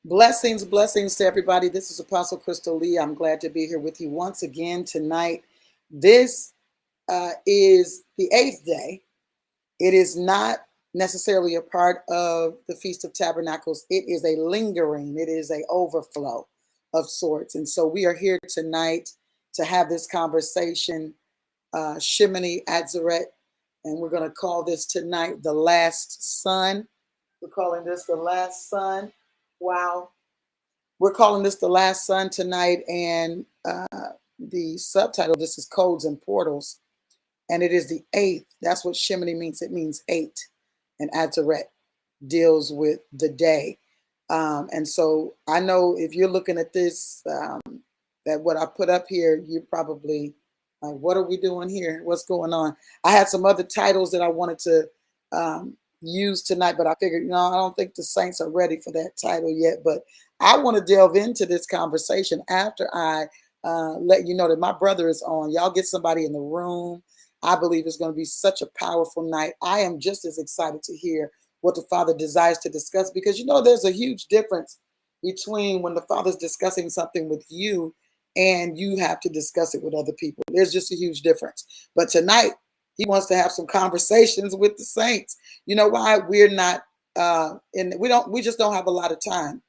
Blessings, blessings to everybody. This is Apostle Crystal Lee. I'm glad to be here with you once again tonight. This is the eighth day. It is not necessarily a part of the Feast of Tabernacles. It is a lingering, it is a overflow of sorts. And so we are here tonight to have this conversation, SHEMINI, AZERET, and we're going to call this tonight the last son. We're calling this the last son. Wow. We're calling this the last son tonight, and the subtitle, this is Codes and Portals, and it is the eighth. That's what SHEMINI means. It means eight, and AZERET deals with the day. And so I know if you're looking at this, that what I put up here, you're probably like, what are we doing here? What's going on? I had some other titles that I wanted to use tonight, but I figured, I don't think the saints are ready for that title yet. But I want to delve into this conversation after I let you know that my brother is on. Y'all get somebody in the room. I believe it's going to be such a powerful night. I am just as excited to hear what the Father desires to discuss, because there's a huge difference between when the Father's discussing something with you and you have to discuss it with other people. There's just a huge difference. But tonight, he wants to have some conversations with the saints. You know why? We're not we just don't have a lot of time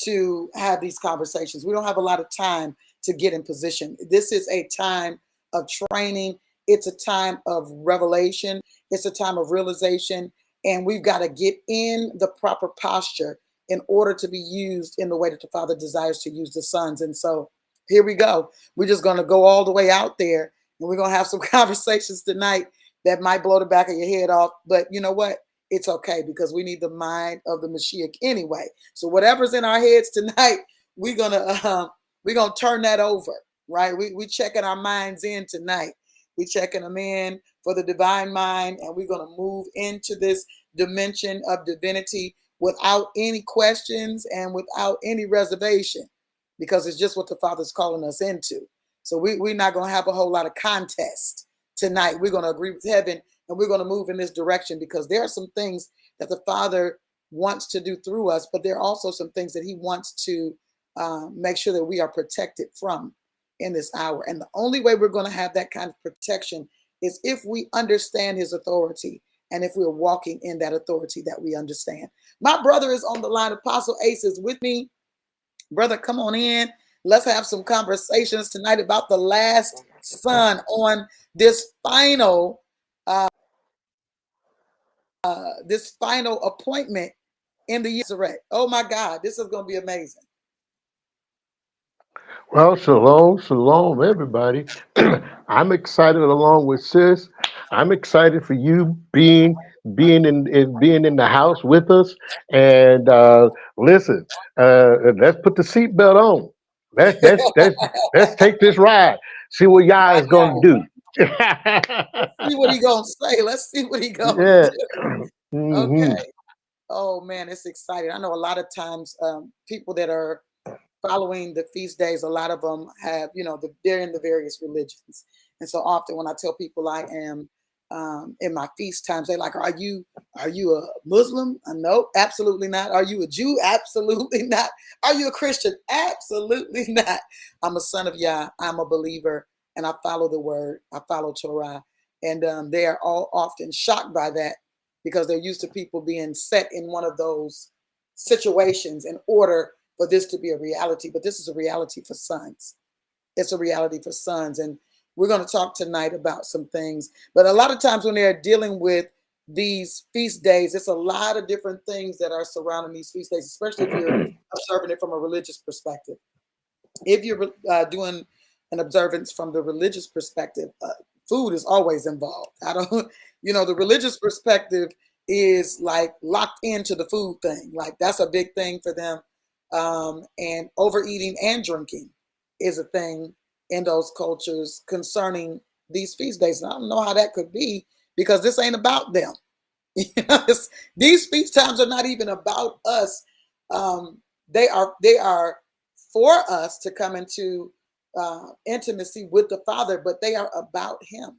to have these conversations. We don't have a lot of time to get in position. This is a time of training. It's a time of revelation. It's a time of realization. And we've got to get in the proper posture in order to be used in the way that the Father desires to use the sons. And so here we go. We're just going to go all the way out there, and we're going to have some conversations tonight that might blow the back of your head off. But you know what? It's okay, because we need the mind of the Mashiach anyway. So whatever's in our heads tonight, we're gonna turn that over, right? We checking our minds in tonight. We checking them in for the divine mind, and we're gonna move into this dimension of divinity without any questions and without any reservation, because it's just what the Father's calling us into. So we're not gonna have a whole lot of contest tonight. We're gonna agree with heaven, and we're going to move in this direction, because there are some things that the Father wants to do through us, but there are also some things that he wants to make sure that we are protected from in this hour. And the only way we're going to have that kind of protection is if we understand his authority, and if we're walking in that authority that we understand. My brother is on the line. Apostle Ace is with me. Brother, come on in. Let's have some conversations tonight about the last son on this final appointment in the AZERET. Oh my God, this is going to be amazing. Well, shalom, everybody. I'm excited along with sis. I'm excited for you being in the house with us. And listen, let's put the seatbelt on. Let's take this ride. See what Yah I is going know. to do. Let's see what he gonna say. Let's see what he gonna Yeah. do. hmm Okay. Oh man, it's exciting. I know a lot of times people that are following the feast days, a lot of them have, they're in the various religions. And so often when I tell people I am in my feast times, they're like, are you a Muslim? No, absolutely not. Are you a Jew? Absolutely not. Are you a Christian? Absolutely not. I'm a son of Yah. I'm a believer, and I follow the word. I follow Torah. And they are all often shocked by that, because they're used to people being set in one of those situations in order for this to be a reality. But this is a reality for sons. It's a reality for sons. And we're going to talk tonight about some things. But a lot of times when they're dealing with these feast days, it's a lot of different things that are surrounding these feast days, especially if you're observing it from a religious perspective. If you're doing an observance from the religious perspective, food is always involved. I don't, the religious perspective is like locked into the food thing. Like that's a big thing for them. And overeating and drinking is a thing in those cultures concerning these feast days. And I don't know how that could be, because this ain't about them. These feast times are not even about us. They are for us to come into intimacy with the Father, but they are about Him.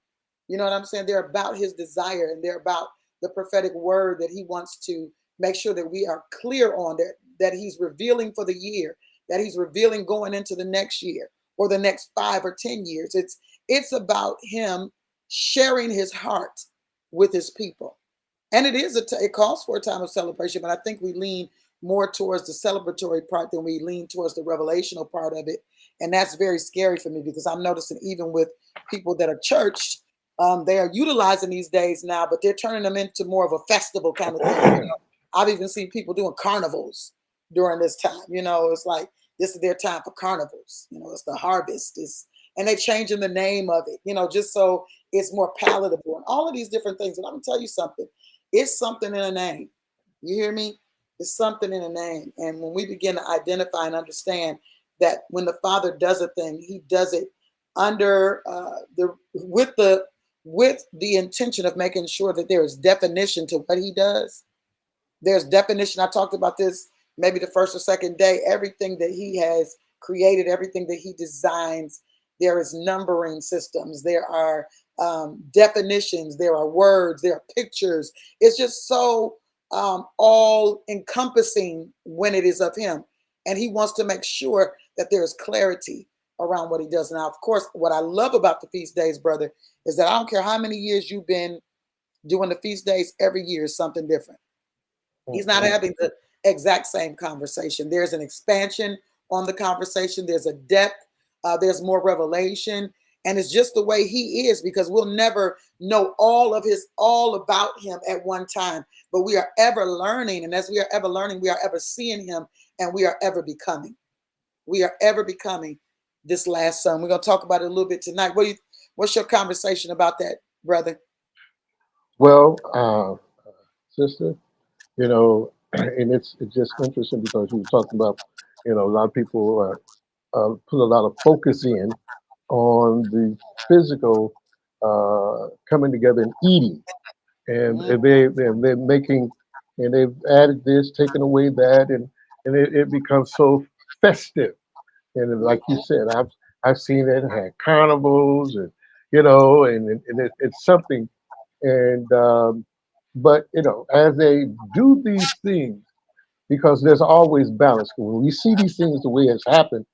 You know what I'm saying? They're about His desire, and they're about the prophetic word that He wants to make sure that we are clear on that, that he's revealing for the year, that he's revealing going into the next year or the next 5 or 10 years. It's about him sharing his heart with his people. And it calls for a time of celebration, but I think we lean more towards the celebratory part than we lean towards the revelational part of it. And that's very scary for me, because I'm noticing even with people that are churched, they are utilizing these days now, but they're turning them into more of a festival kind of thing. I've even seen people doing carnivals during this time. It's like this is their time for carnivals. It's the harvest. And they changing the name of it, just so it's more palatable and all of these different things. And I'm gonna tell you something. It's something in a name. You hear me? It's something in a name. And when we begin to identify and understand that when the Father does a thing, he does it under with the intention of making sure that there is definition to what he does. There's definition. I talked about this maybe the first or second day. Everything that he has created, everything that he designs, there is numbering systems. There are definitions. There are words. There are pictures. It's just so all encompassing when it is of him. And he wants to make sure that there is clarity around what he does. Now, of course, what I love about the feast days, brother, is that I don't care how many years you've been doing the feast days, every year is something different. He's not having the exact same conversation. There's an expansion on the conversation. There's a depth. There's more revelation. And it's just the way he is, because we'll never know all about him at one time. But we are ever learning. And as we are ever learning, we are ever seeing him, and we are ever becoming. We are ever becoming this last son. We're going to talk about it a little bit tonight. What's your conversation about that, brother? Well, sister, and it's just interesting because you were talking about, a lot of people put a lot of focus in on the physical coming together and eating, and they're making, and they've added this, taken away that, and it becomes so festive. And like you said, I've seen it had carnivals, and it's something. And but as they do these things, because there's always balance. When we see these things the way it's happened,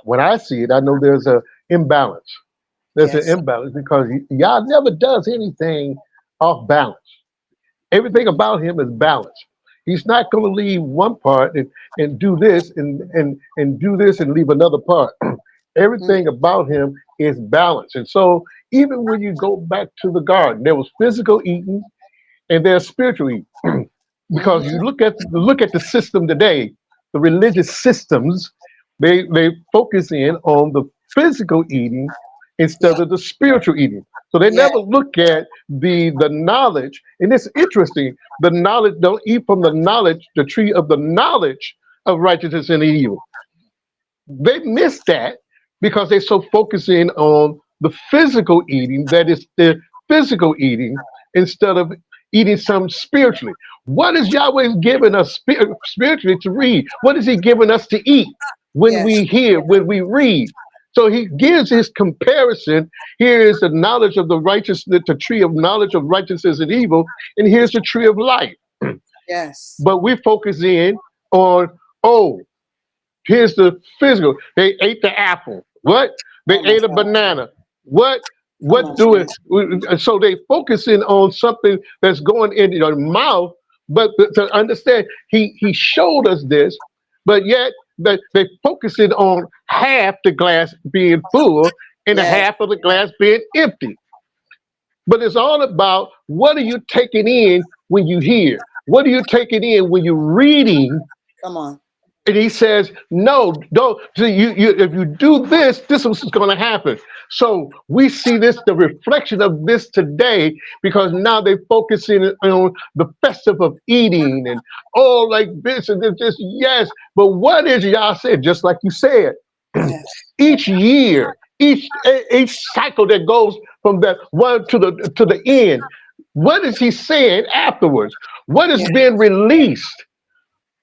when I see it, I know there's a imbalance. There's an Yes. imbalance because Yah never does anything off balance. Everything about him is balanced. He's not going to leave one part and do this and do this and leave another part. Mm, Everything about him is balanced. And so even when you go back to the garden, there was physical eating and there's spiritual eating. Because you mhm. look at the system today, the religious systems, they focus in on the physical eating instead Yeah. of the spiritual eating. So they Yeah. never look at the knowledge, and it's interesting. The knowledge, don't eat from the knowledge, the tree of the knowledge of righteousness and evil. They miss that because they're so focusing on the physical eating, that is the physical eating, instead of eating something spiritually. What is Yahweh giving us spiritually to read? What is he giving us to eat when Yes. we hear, when we read? So he gives his comparison. Here is the knowledge of the righteousness, the tree of knowledge of righteousness and evil, and here's the tree of life. Yes. But we focus in on, oh, here's the physical. They ate the apple. What? They Oh my ate a God. banana. What? Come What on, do man. it? So they focusing on something that's going in your mouth. But to understand, he showed us this, but yet they focusing on half the glass being full and the Yes. half of the glass being empty. But it's all about, what are you taking in when you hear? What are you taking in when you're reading? Come on. And he says, no, don't. So if you do this, this is what's going to happen. So we see this, the reflection of this today, because now they're focusing on the festive of eating and all like this and this. Yes, but what is Yah said? Just like you said, Yes. each year, each cycle that goes from that one to the end. What is he saying afterwards? What is Yes. being released?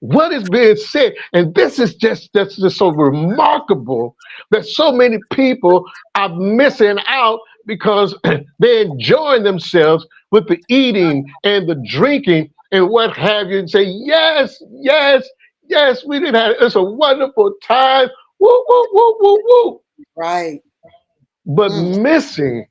What is being said? And this is that's just so remarkable that so many people are missing out because they're enjoying themselves with the eating and the drinking, and what have you, and say, yes, yes, yes, we did have, it's a wonderful time. Woo, woo, woo, woo, woo. Right. But Mm. missing,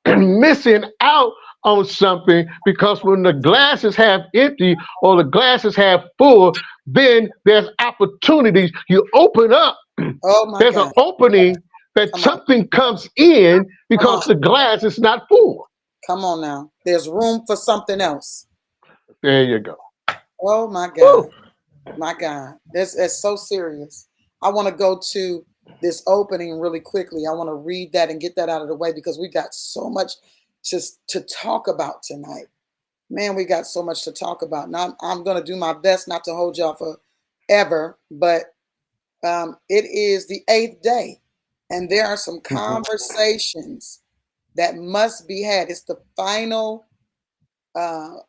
missing out on something, because when the glass is half empty or the glass is half full, then there's opportunities. You open up, Oh my there's an God. opening that Come on. something comes in Come because on. the glass is not full. Come on now. There's room for something else. There you go. Oh my Woo. God. My God. That's so serious. I want to go to this opening really quickly. I want to read that and get that out of the way because we got so much to talk about tonight. Man, we got so much to talk about. Now I'm going to do my best not to hold y'all forever, but it is the 8th day, and there are some Mhm. conversations that must be had. It's the final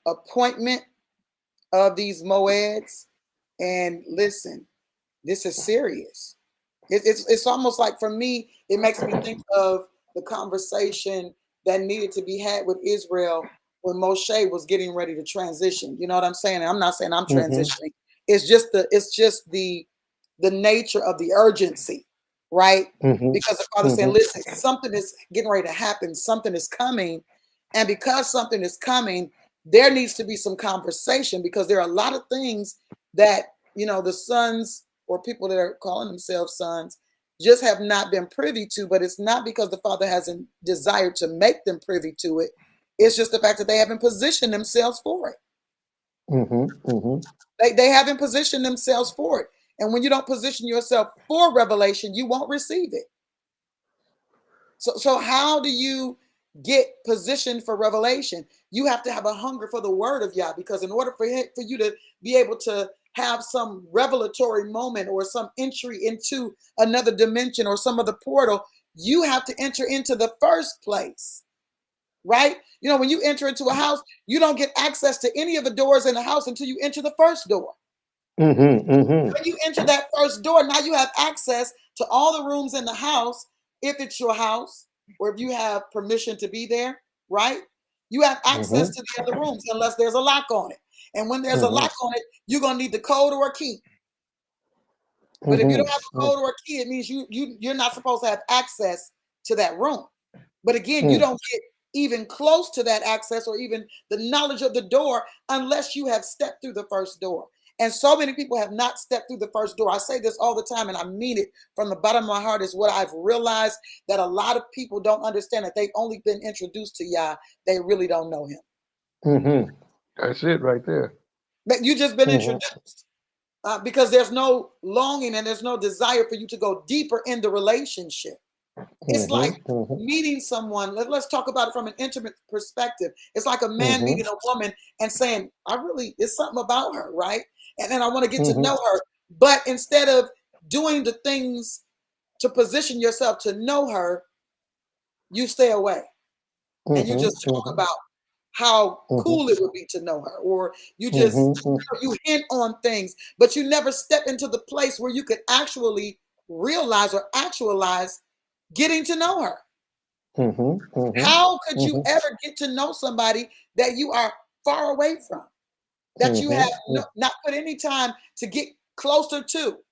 appointment of these moeds, and listen, this is serious. It's almost like, for me, it makes me think of the conversation that needed to be had with Israel when Moshe was getting ready to transition. You know what I'm saying? And I'm not saying I'm Mhm. transitioning. It's just the nature of the urgency, right? Mhm. Because the Father's saying, Mhm. listen, something is getting ready to happen, something is coming. And because something is coming, there needs to be some conversation, because there are a lot of things that, the sons or people that are calling themselves sons just have not been privy to. But it's not because the Father hasn't desired to make them privy to it. It's just the fact that they haven't positioned themselves for it. Mhm. Mhm. They haven't positioned themselves for it. And when you don't position yourself for revelation, you won't receive it. So how do you get positioned for revelation? You have to have a hunger for the word of Yah, because in order for you to be able to have some revelatory moment or some entry into another dimension or some other portal, you have to enter into the first place, right? When you enter into a house, you don't get access to any of the doors in the house until you enter the first door. Mhm. Mhm. When you enter that first door, now you have access to all the rooms in the house, if it's your house or if you have permission to be there, right? You have access Mhm. to the other rooms unless there's a lock on it. And when there's a Mhm. lock on it, you're going to need the code or a key. But if you don't Mhm. have a code or a key, it means you're not supposed to have access to that room. But again, you Mhm. don't get even close to that access or even the knowledge of the door unless you have stepped through the first door. And so many people have not stepped through the first door. I say this all the time, and I mean it from the bottom of my heart. Is what I've realized, that a lot of people don't understand that they've only been introduced to Yah. They really don't know him. Mhm. That's it right there. But you just been Mhm. introduced. Because there's no longing and there's no desire for you to go deeper in the relationship. It's like Mhm. Mhm. meeting someone. Let's talk about it from an intimate perspective. It's like a man Mhm. meeting a woman and saying, it's something about her, right? And then I want to get to Mhm. know her. But instead of doing the things to position yourself to know her, you stay away and you just Mhm. talk Mhm. about how Mhm. cool it would be to know her, or you just Mhm. you hint on things, but you never step into the place where you could actually realize or actualize getting to know her. Mhm. Mhm. How could you Mhm. ever get to know somebody that you are far away from, that you have Mhm. not put any time to get closer to?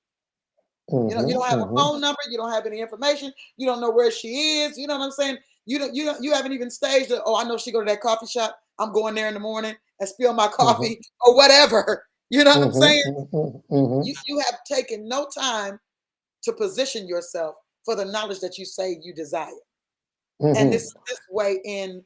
You Mhm. don't have a Mhm. phone number, you don't have any information, you don't know where she is. You know what I'm saying? You haven't even staged it. Oh, I know she go to that coffee shop. I'm going there in the morning and spill my Mhm. coffee or whatever. You know what I'm Mhm. saying? Mhm. Mhm. You have taken no time to position yourself for the knowledge that you say you desire. And Mhm. this way in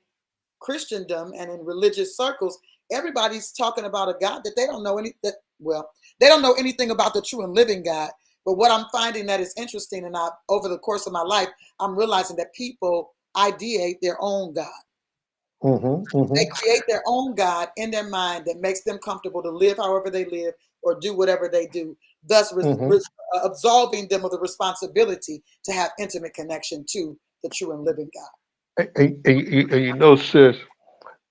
Christendom and in religious circles, everybody's talking about a God that they don't know they don't know anything about the true and living God. But what I'm finding that is interesting, and over the course of my life, I'm realizing that people ideate their own God. Mhm. They Mhm. create their own God in their mind that makes them comfortable to live however they live or do whatever they do, thus Mhm. absolving them of the responsibility to have intimate connection to the true and living God. And sis,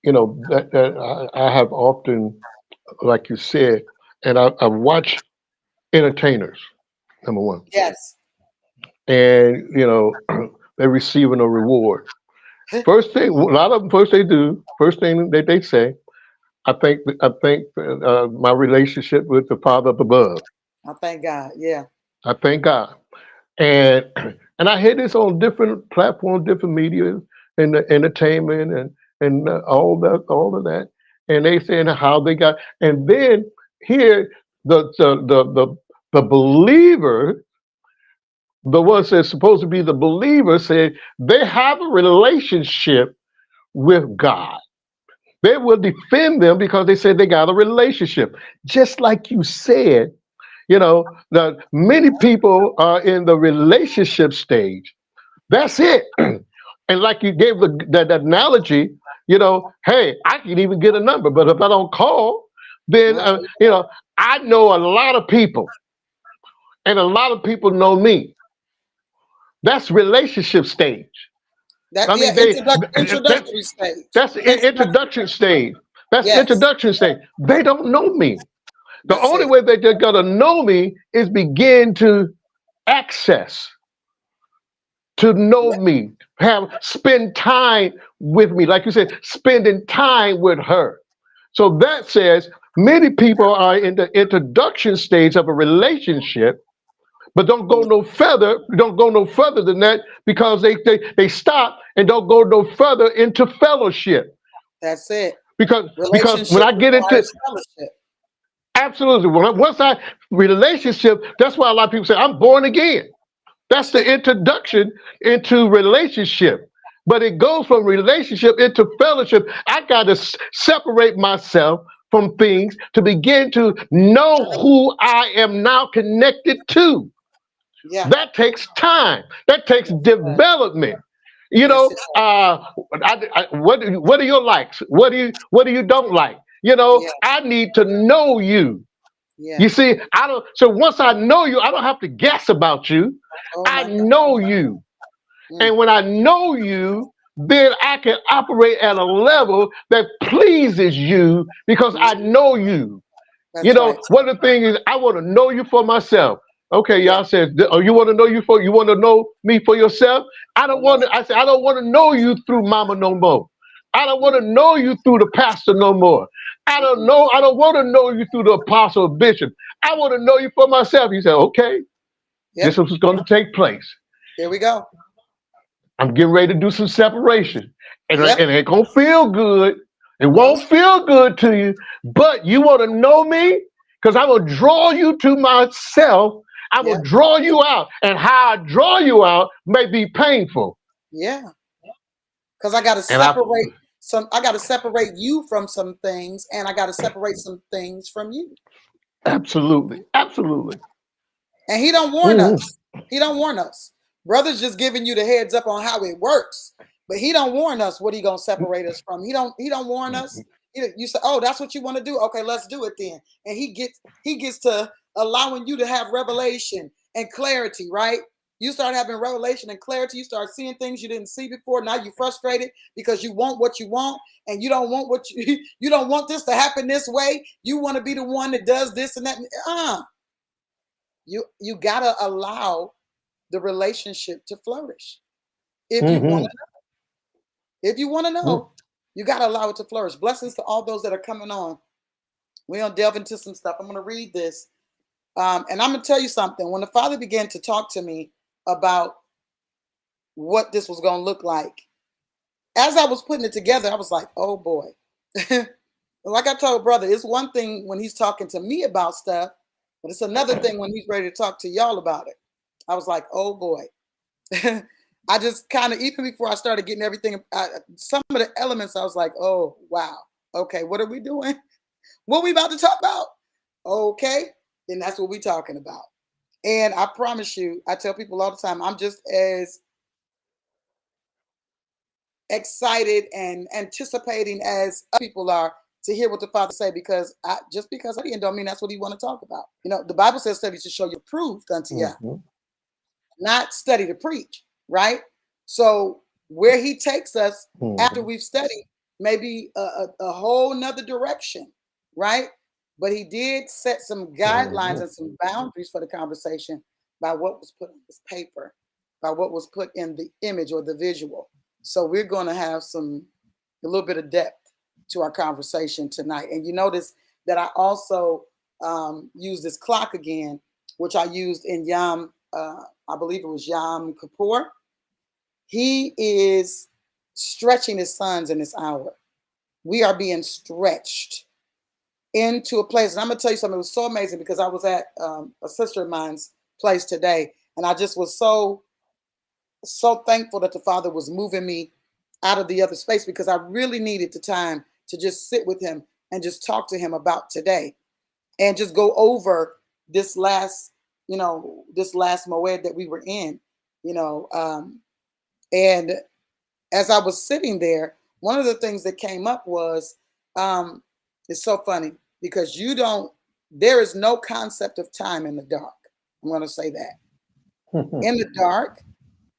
that I have often, like you said, and I watch entertainers, number one, Yes. and they're receiving a reward. First thing, a lot of them, first thing they say, my relationship with the Father up above. I thank God. Yeah. I thank God. And and I hear this on different platforms, different media, and the entertainment, and all of that. And they saying how they got, and then here the believer, the ones that's supposed to be the believer, said they have a relationship with God. They will defend them because they said they got a relationship. Just like you said, that many people are in the relationship stage. That's it. And like you gave that analogy, hey, I can even get a number, but if I don't call, then Well, I know a lot of people, and a lot of people know me. That's relationship stage. that, I yeah, mean, introductory stage. that's the Introductory. introduction stage. That's the Yes, introduction stage. They don't know me. The that's only it. way that they're gonna know me is begin to access, to know Yeah, me, spend time with me. Like you said, spending time with her. So that says many people are in the introduction stage of a relationship, but don't go no further than that because they stop and don't go no further into fellowship. that's it. Because when Relationship I get into, requires fellowship. absolutely, once I relationship, that's why a lot of people say I'm born again. That's the introduction into relationship. But it goes from relationship into fellowship. I got to separate myself from things to begin to know who I am now connected to. Yeah. That takes time. That takes Yes, it does. development. Yes, it does. What are your likes? What do you don't like? Yeah. I need to know you. Yeah. You see, I don't. So once I know you, I don't have to guess about you. Oh I my God. know you, Mm, and when I know you, then I can operate at a level that pleases you because I mm, know you. that's right. One of the things is I want to know you for myself. Okay, Yeah. y'all said, oh, you want to know me for yourself? I don't Oh yeah. want to, I said, I don't want to know you through mama no more. I don't want to know you through the pastor no more. Mm-mm. I don't want to know you through the apostle or bishop. I want to know you for myself. He said, okay, this Yep. is what's going to take place. Here we go. I'm getting ready to do some separation. And Yep. it ain't gonna feel good. It No. won't feel good to you, but you want to know me? Because I will draw you to myself. I will Yep. draw you out. And how I draw you out may be painful. Yeah. Because I got to And I separate I got to separate you from some things, and I got to separate some things from you. absolutely, absolutely. And he don't warn Mhm, us. He don't warn us. Brother's just giving you the heads up on how it works, but he don't warn us what he gonna separate us from. He don't warn us. You say, oh, that's what you want to do. Okay, let's do it then. And he gets to allowing you to have revelation and clarity, right? You start having revelation and clarity. You start seeing things you didn't see before. Now you're frustrated because you want what you want, and you don't want what you don't want this to happen this way. You want to be the one that does this and that. You gotta allow the relationship to flourish. If you want mhm, to, if you want to know, you gotta allow it to flourish. Blessings to all those that are coming on. We're gonna delve into some stuff. I'm gonna read this, and I'm gonna tell you something. When the Father began to talk to me about what this was gonna look like, as I was putting it together, I was like, "Oh boy." Like I told brother, it's one thing when he's talking to me about stuff, but it's another thing when he's ready to talk to y'all about it. I was like, "Oh boy." I just kind of, even before I started getting everything, some of the elements, I was like, oh, wow. Okay, what are we doing? What are we about to talk about? Okay, then that's what we're talking about. And I promise you, I tell people all the time, I'm just as excited and anticipating as other people are to hear what the Father say, because just because I didn't don't mean that's what he want to talk about. The Bible says study to show you approved unto Yah, mhm, not study to preach, right? So where he takes us after mhm, we've studied may be a whole nother direction, right? But he did set some guidelines mhm. and some boundaries for the conversation by what was put on this paper, by what was put in the image or the visual. So we're going to have a little bit of depth. to our conversation tonight. And you notice that I also use this clock again, which I used in Yom, I believe it was Yom Kippur. He is stretching his sons in this hour. We are being stretched into a place. And I'm going to tell you something. It was so amazing because I was at a sister of mine's place today. And I just was so thankful that the Father was moving me out of the other space because I really needed the time to just sit with him and just talk to him about today and just go over this last, this last moed that we were in, and as I was sitting there, one of the things that came up was, it's so funny because there is no concept of time in the dark. I'm going to say that. In the dark,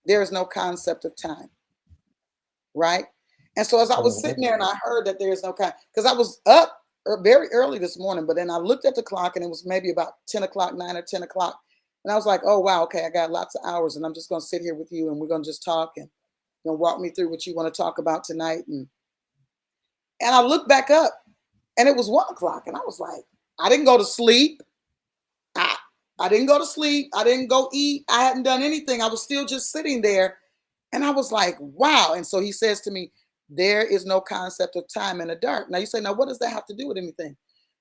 there is no concept of time, right? And so as I was sitting there and I heard that there is no because I was up very early this morning, but then I looked at the clock and it was maybe about 10 o'clock, 9 or 10 o'clock. And I was like, oh, wow, okay, I got lots of hours and I'm just going to sit here with you and we're going to just talk and walk me through what you want to talk about tonight. And I looked back up and it was 1 o'clock and I was like, I didn't go to sleep. I didn't go to sleep. I didn't go eat. I hadn't done anything. I was still just sitting there. And I was like, wow. And so he says to me, there is no concept of time in the dark. Now you say, now what does that have to do with anything?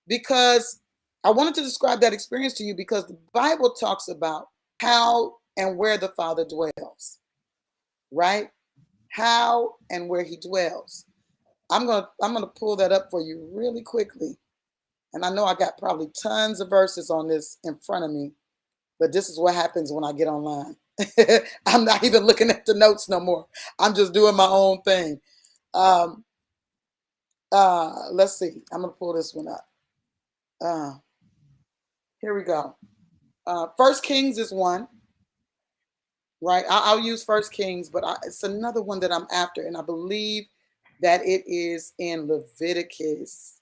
Because I wanted to describe that experience to you because the Bible talks about how and where the Father dwells, right? How and where he dwells. I'm gonna pull that up for you really quickly. And I know I got probably tons of verses on this in front of me, but this is what happens when I get online. I'm not even looking at the notes no more. I'm just doing my own thing. Let's see. I'm gonna pull this one up. Here we go. First Kings is one, right? I'll use First Kings, but it's another one that I'm after, and I believe that it is in Leviticus.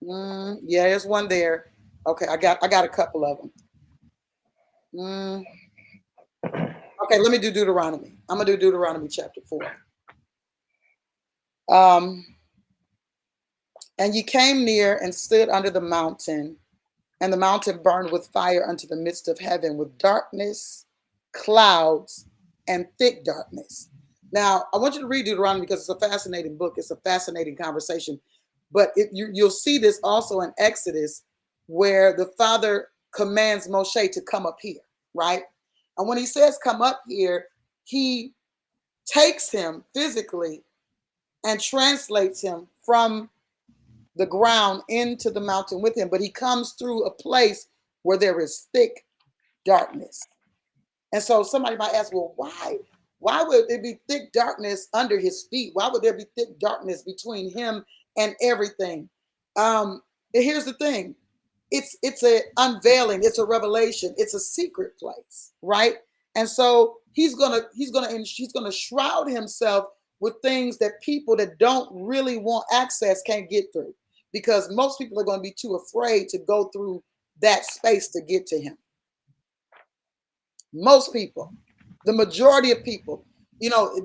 Yeah, there's one there. Okay, I got a couple of them. Okay, let me do Deuteronomy. I'm gonna do Deuteronomy chapter 4. And ye came near and stood under the mountain, and the mountain burned with fire unto the midst of heaven, with darkness, clouds, and thick darkness. Now, I want you to read Deuteronomy because it's a fascinating book. It's a fascinating conversation. But you'll see this also in Exodus, where the Father commands Moshe to come up here, right? And when he says come up here, he takes him physically and translates him from the ground into the mountain with him. But he comes through a place where there is thick darkness. And so somebody might ask, well, why? Why would there be thick darkness under his feet? Why would there be thick darkness between him and everything? Here's the thing. It's a unveiling, it's a revelation, it's a secret place, right? And so he's gonna shroud himself with things that people that don't really want access can't get through, because most people are going to be too afraid to go through that space to get to him. Most people, the majority of people,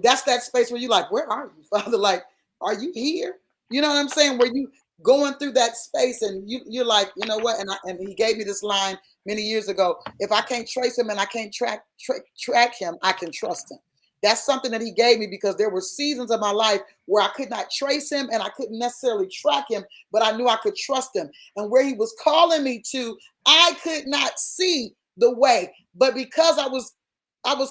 that's that space where you're like, where are you, Father? Like, are you here? You know what I'm saying? Where you going through that space and you're like, you know what? And he gave me this line many years ago. If I can't trace him and I can't track him, I can trust him. That's something that he gave me because there were seasons of my life where I could not trace him and I couldn't necessarily track him, but I knew I could trust him. And where he was calling me to, I could not see the way, but because I was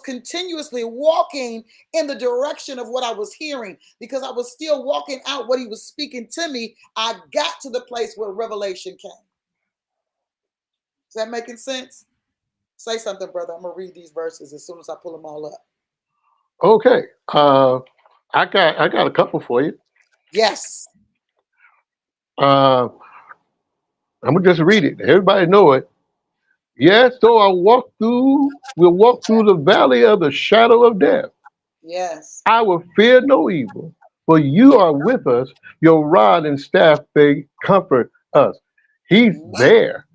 continuously walking in the direction of what I was hearing, because I was still walking out what he was speaking to me, I got to the place where revelation came. Is that making sense? Say something, brother. I'm going to read these verses as soon as I pull them all up. Okay. I got a couple for you. Yes. I'm gonna just read it. Everybody know it. Yes, though we'll walk through the valley of the shadow of death. Yes. I will fear no evil, for you are with us. Your rod and staff, they comfort us. He's there.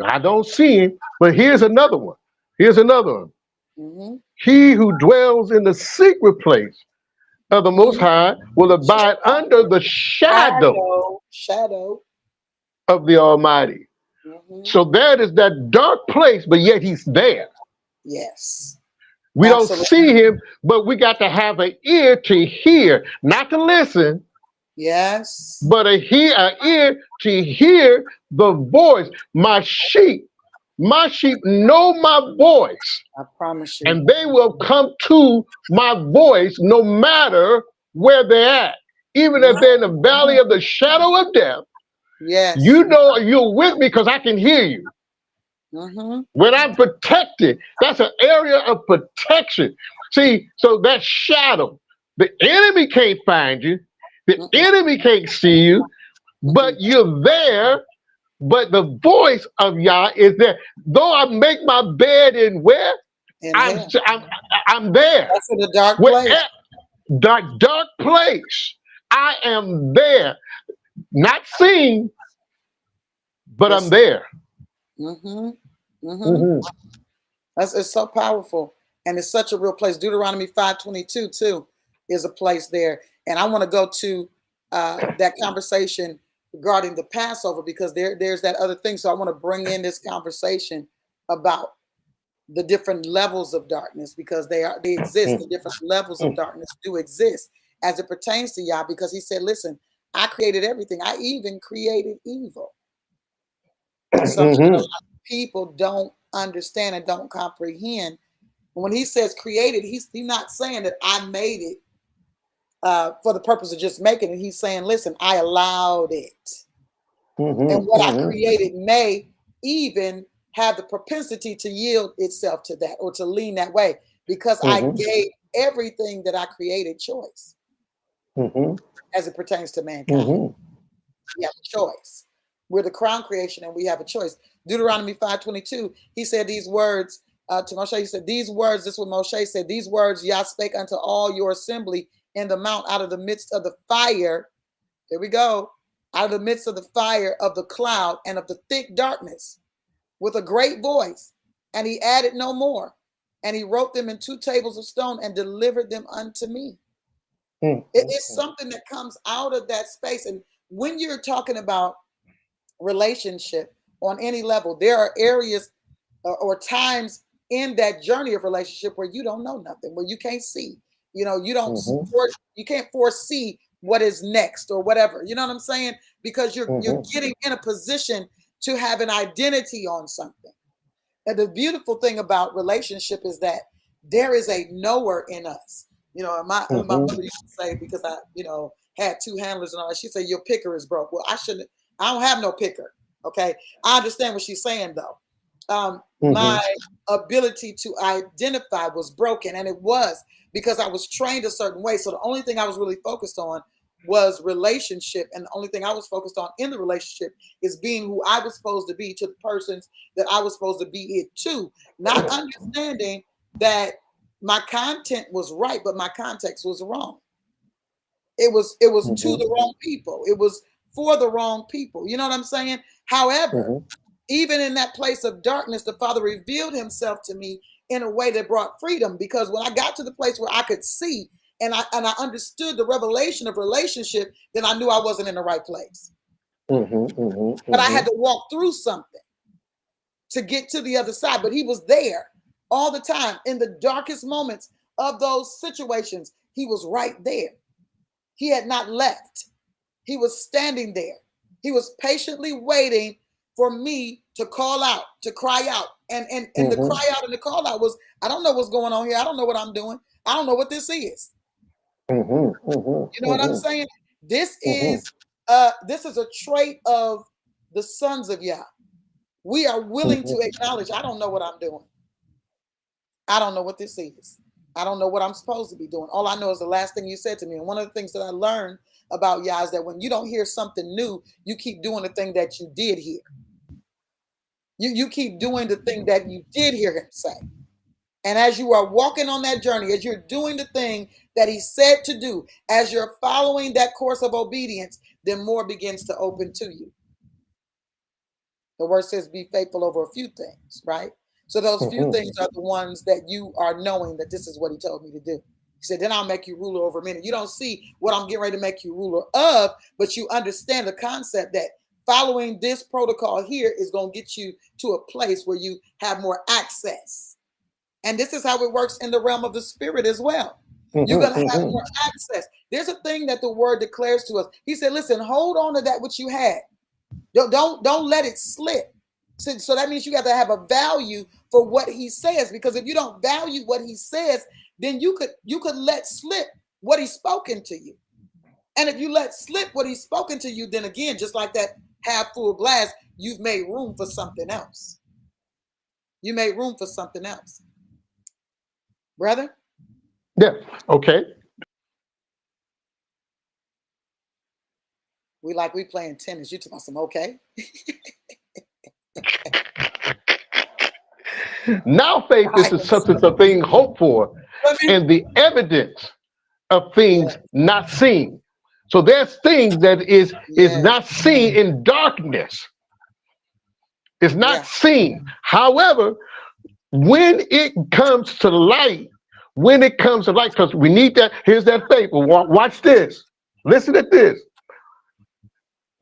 I don't see him, but here's another one. Here's another one. Mm-hmm. He who dwells in the secret place of the Most Mhm. High will abide under the shadow Shadow. of the Almighty. Hmm. So that is that dark place, but yet He's there. Yes, We don't absolutely. see Him, but we got to have an ear to hear, not to listen, Yes, but an ear to hear the voice. My sheep know my voice, I promise you. and they will come to my voice no matter where they're at. Even if they're in the valley of the shadow of death, you Yes. know you're with me because I can hear you. Mm-hmm. When I'm protected, that's an area of protection. See, so that shadow, the enemy can't find you, the Mm-mm. enemy can't see you, but Mm-mm. you're there. But the voice of Yah is there. Though I make my bed in where In I'm, hell. I'm, I'm there. That's in the dark Where place. dark place, I am there. Not seen, but I'm Yes. there. Mm-hmm. Mm-hmm. Hmm. That's it's so powerful. And it's such a real place. Deuteronomy 5:22 too is a place there. And I want to go to that conversation regarding the Passover because there's that other thing. So I want to bring in this conversation about the different levels of darkness because they exist. The different levels of darkness do exist as it pertains to Yah because he said, listen, I created everything. I even created evil. Something that a Hmm. lot of people don't understand and don't comprehend. When he says created, he's not saying that I made it for the purpose of just making it. He's saying, listen, I allowed it. And Hmm. what I Hmm. created may even have the propensity to yield itself to that or to lean that way because I Hmm. gave everything that I created choice Hmm. as it pertains to mankind. Hmm. We have a choice. We're the crown creation and we have a choice. Deuteronomy 5:22, he said these words to Moshe. He said, these words, this is what Moshe said, these words Yah spake unto all your assembly in the mount out of the midst of the fire. Here we go. Out of the midst of the fire of the cloud and of the thick darkness with a great voice. And he added no more. And he wrote them in 2 tables of stone and delivered them unto me. It is something that comes out of that space. And when you're talking about relationship on any level, there are areas or times in that journey of relationship where you don't know nothing, where you can't see, you don't Hmm. you can't foresee what is next or whatever. You know what I'm saying? Because you're Hmm. getting in a position to have an identity on something. And the beautiful thing about relationship is that there is a knower in us. My Hmm. mother used to say, because I, had two handlers and all that, she said, your picker is broke. Well, I don't have no picker. Okay. I understand what she's saying though. My Hmm. ability to identify was broken, and it was because I was trained a certain way. So the only thing I was really focused on was relationship, and the only thing I was focused on in the relationship is being who I was supposed to be to the persons that I was supposed to be it to, not understanding that my content was right, but my context was wrong. It was to the wrong people. It was for the wrong people. You know what I'm saying? However, Hmm. even in that place of darkness, the Father revealed himself to me in a way that brought freedom. Because when I got to the place where I could see and I understood the revelation of relationship, then I knew I wasn't in the right place. Hmm. But I Hmm. had to walk through something to get to the other side. But he was there all the time in the darkest moments of those situations. He was right there. He had not left. He was standing there. He was patiently waiting for me to call out, to cry out. And the Hmm. cry out and the call out was, I don't know what's going on here. I don't know what I'm doing. I don't know what this is. Hmm. Hmm. You know what I'm saying? This Hmm. is this is a trait of the sons of Yah. We are willing to Hmm. acknowledge, I don't know what I'm doing. I don't know what this is. I don't know what I'm supposed to be doing. All I know is the last thing you said to me. And one of the things that I learned about Yah is that when you don't hear something new, you keep doing the thing that you did hear. You keep doing the thing that you did hear him say. And as you are walking on that journey, as you're doing the thing that he said to do, as you're following that course of obedience, then more begins to open to you. The word says, be faithful over a few things, right? So those few Hmm. things are the ones that you are knowing that this is what he told me to do. said, then I'll make you ruler over many. You don't see what I'm getting ready to make you ruler of, but you understand the concept that following this protocol here is going to get you to a place where you have more access. And this is how it works in the realm of the spirit as well. You're going to have more access. There's a thing that the word declares to us. He said, listen, hold on to that which you had. Don't let it slip. So that means you got to have a value for what he says, because if you don't value what he says, then you could let slip what he's spoken to you. And if you let slip what he's spoken to you, then again, just like that half full glass, you've made room for something else. You made room for something else. Brother? Yeah. Okay. We playing tennis. You talking about some okay? Now faith is the substance of things hoped for and the evidence of things not seen. So there's things that is not seen in darkness. It's not seen. However, when it comes to light, because we need that, here's that faith. Watch this. Listen to this.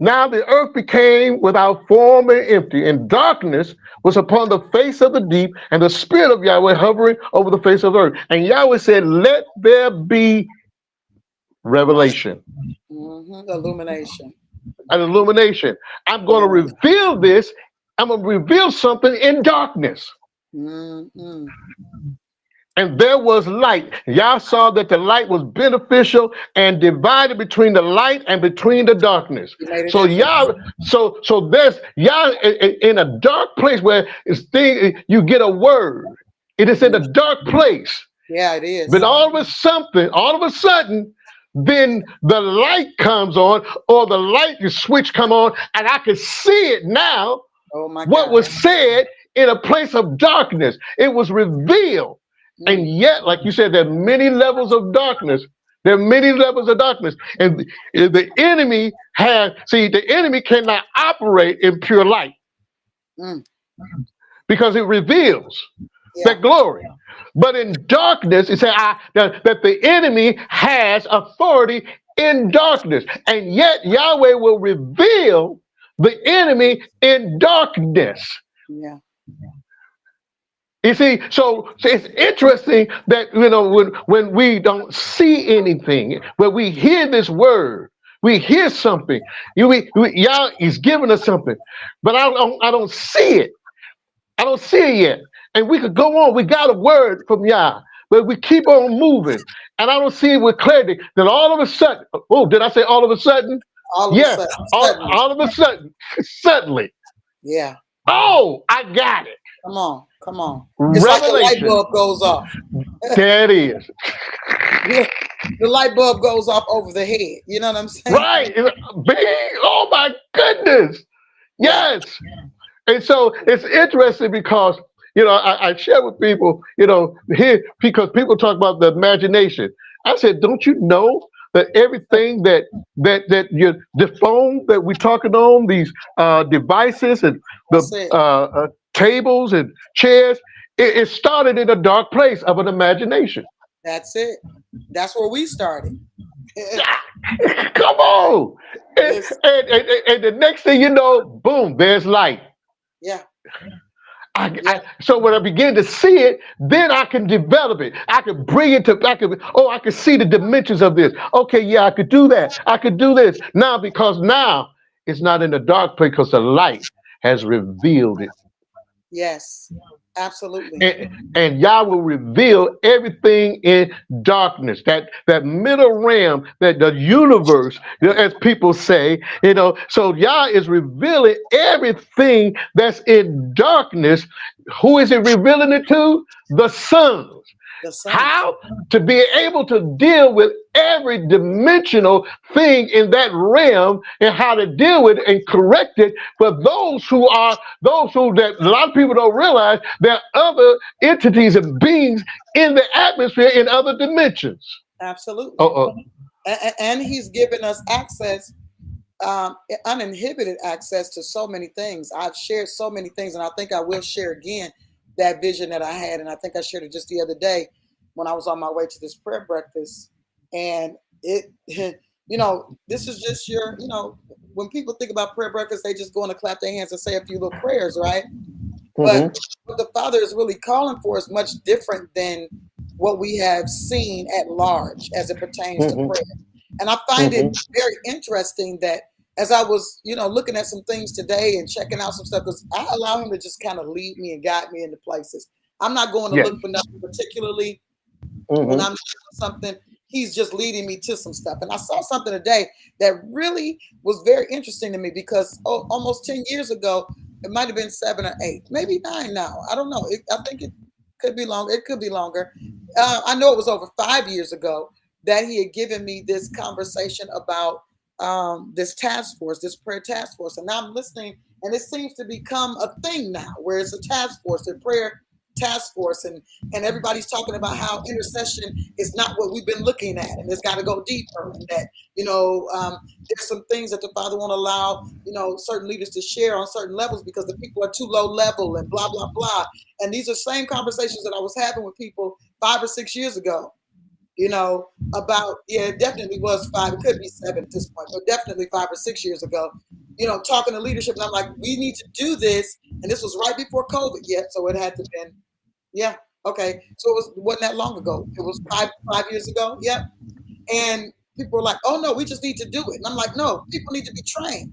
Now the earth became without form and empty, and darkness was upon the face of the deep, and the Spirit of Yahweh hovering over the face of the earth. And Yahweh said, let there be revelation. Illumination. An illumination. I'm going to reveal this. I'm going to reveal something in darkness. And there was light. Y'all saw that the light was beneficial and divided between the light and between the darkness. So y'all, so there's y'all in a dark place where you get a word. It is in a dark place. Yeah, it is. But all of a sudden, then the light comes on, or the light switch come on, and I can see it now. Oh my God. What was said in a place of darkness, it was revealed. And yet, like you said, there are many levels of darkness. There are many levels of darkness. And the enemy the enemy cannot operate in pure light because it reveals that glory. But in darkness, it said that the enemy has authority in darkness. And yet Yahweh will reveal the enemy in darkness. Yeah. You see, so it's interesting that, when we don't see anything, when we hear this word, we hear something. Yah is giving us something, but I don't see it. I don't see it yet. And we could go on. We got a word from Yah, but we keep on moving, and I don't see it with clarity. Then all of a sudden, did I say all of a sudden? All of a sudden. All of a sudden, suddenly. Yeah. Oh, I got it. Come on. It's like the light bulb goes off. There it is. The light bulb goes off over the head. You know what I'm saying? Right. Oh my goodness. Yes. And so it's interesting because, I share with people, here, because people talk about the imagination. I said, don't you know that everything that the phone that we're talking on, these devices and the tables and chairs, it started in a dark place of an imagination. That's it. That's where we started. Come on. And the next thing you know, boom, there's light. Yeah. So when I begin to see it, then I can develop it. I can bring it to, I can see the dimensions of this. Okay, yeah, I could do that. I could do this. Because now it's not in the dark place because the light has revealed it. Yes, absolutely. And Yah will reveal everything in darkness. That middle realm, that the universe, as people say, so Yah is revealing everything that's in darkness. Who is it revealing it to? The sons. How? To be able to deal with every dimensional thing in that realm and how to deal with it and correct it for those who that a lot of people don't realize there are other entities and beings in the atmosphere in other dimensions. Absolutely. And he's given us access, uninhibited access to so many things. I've shared so many things, and I think I will share again that vision that I had, and I think I shared it just the other day. when I was on my way to this prayer breakfast, and it, this is just your, when people think about prayer breakfast, they just go in to clap their hands and say a few little prayers, right? But Mm-hmm. what the Father is really calling for is much different than what we have seen at large as it pertains to Mm-hmm. prayer. And I find it Mm-hmm. very interesting that as I was, looking at some things today and checking out some stuff, because I allow him to just kind of lead me and guide me into places. I'm not going to Yes. look for nothing particularly when Mm-hmm. I'm doing something. He's just leading me to some stuff. And I saw something today that really was very interesting to me because almost 10 years ago, it might have been 7 or 8, maybe 9 now. I don't know. I think it could be longer. It could be longer. I know it was over 5 years ago that he had given me this conversation about this task force, this prayer task force. And now I'm listening, and it seems to become a thing now where it's a task force, a prayer task force, and everybody's talking about how intercession is not what we've been looking at, and it's got to go deeper, and that there's some things that the Father won't allow certain leaders to share on certain levels because the people are too low level and blah blah blah. And these are same conversations that I was having with people 5 or 6 years ago. About, yeah, it definitely was 5. It could be 7 at this point, but definitely 5 or 6 years ago. Talking to leadership, and I'm like, we need to do this, and this was right before COVID yet, so it had to been. Yeah. Okay. So wasn't that long ago. It was five years ago. Yep. And people were like, "Oh no, we just need to do it." And I'm like, "No, people need to be trained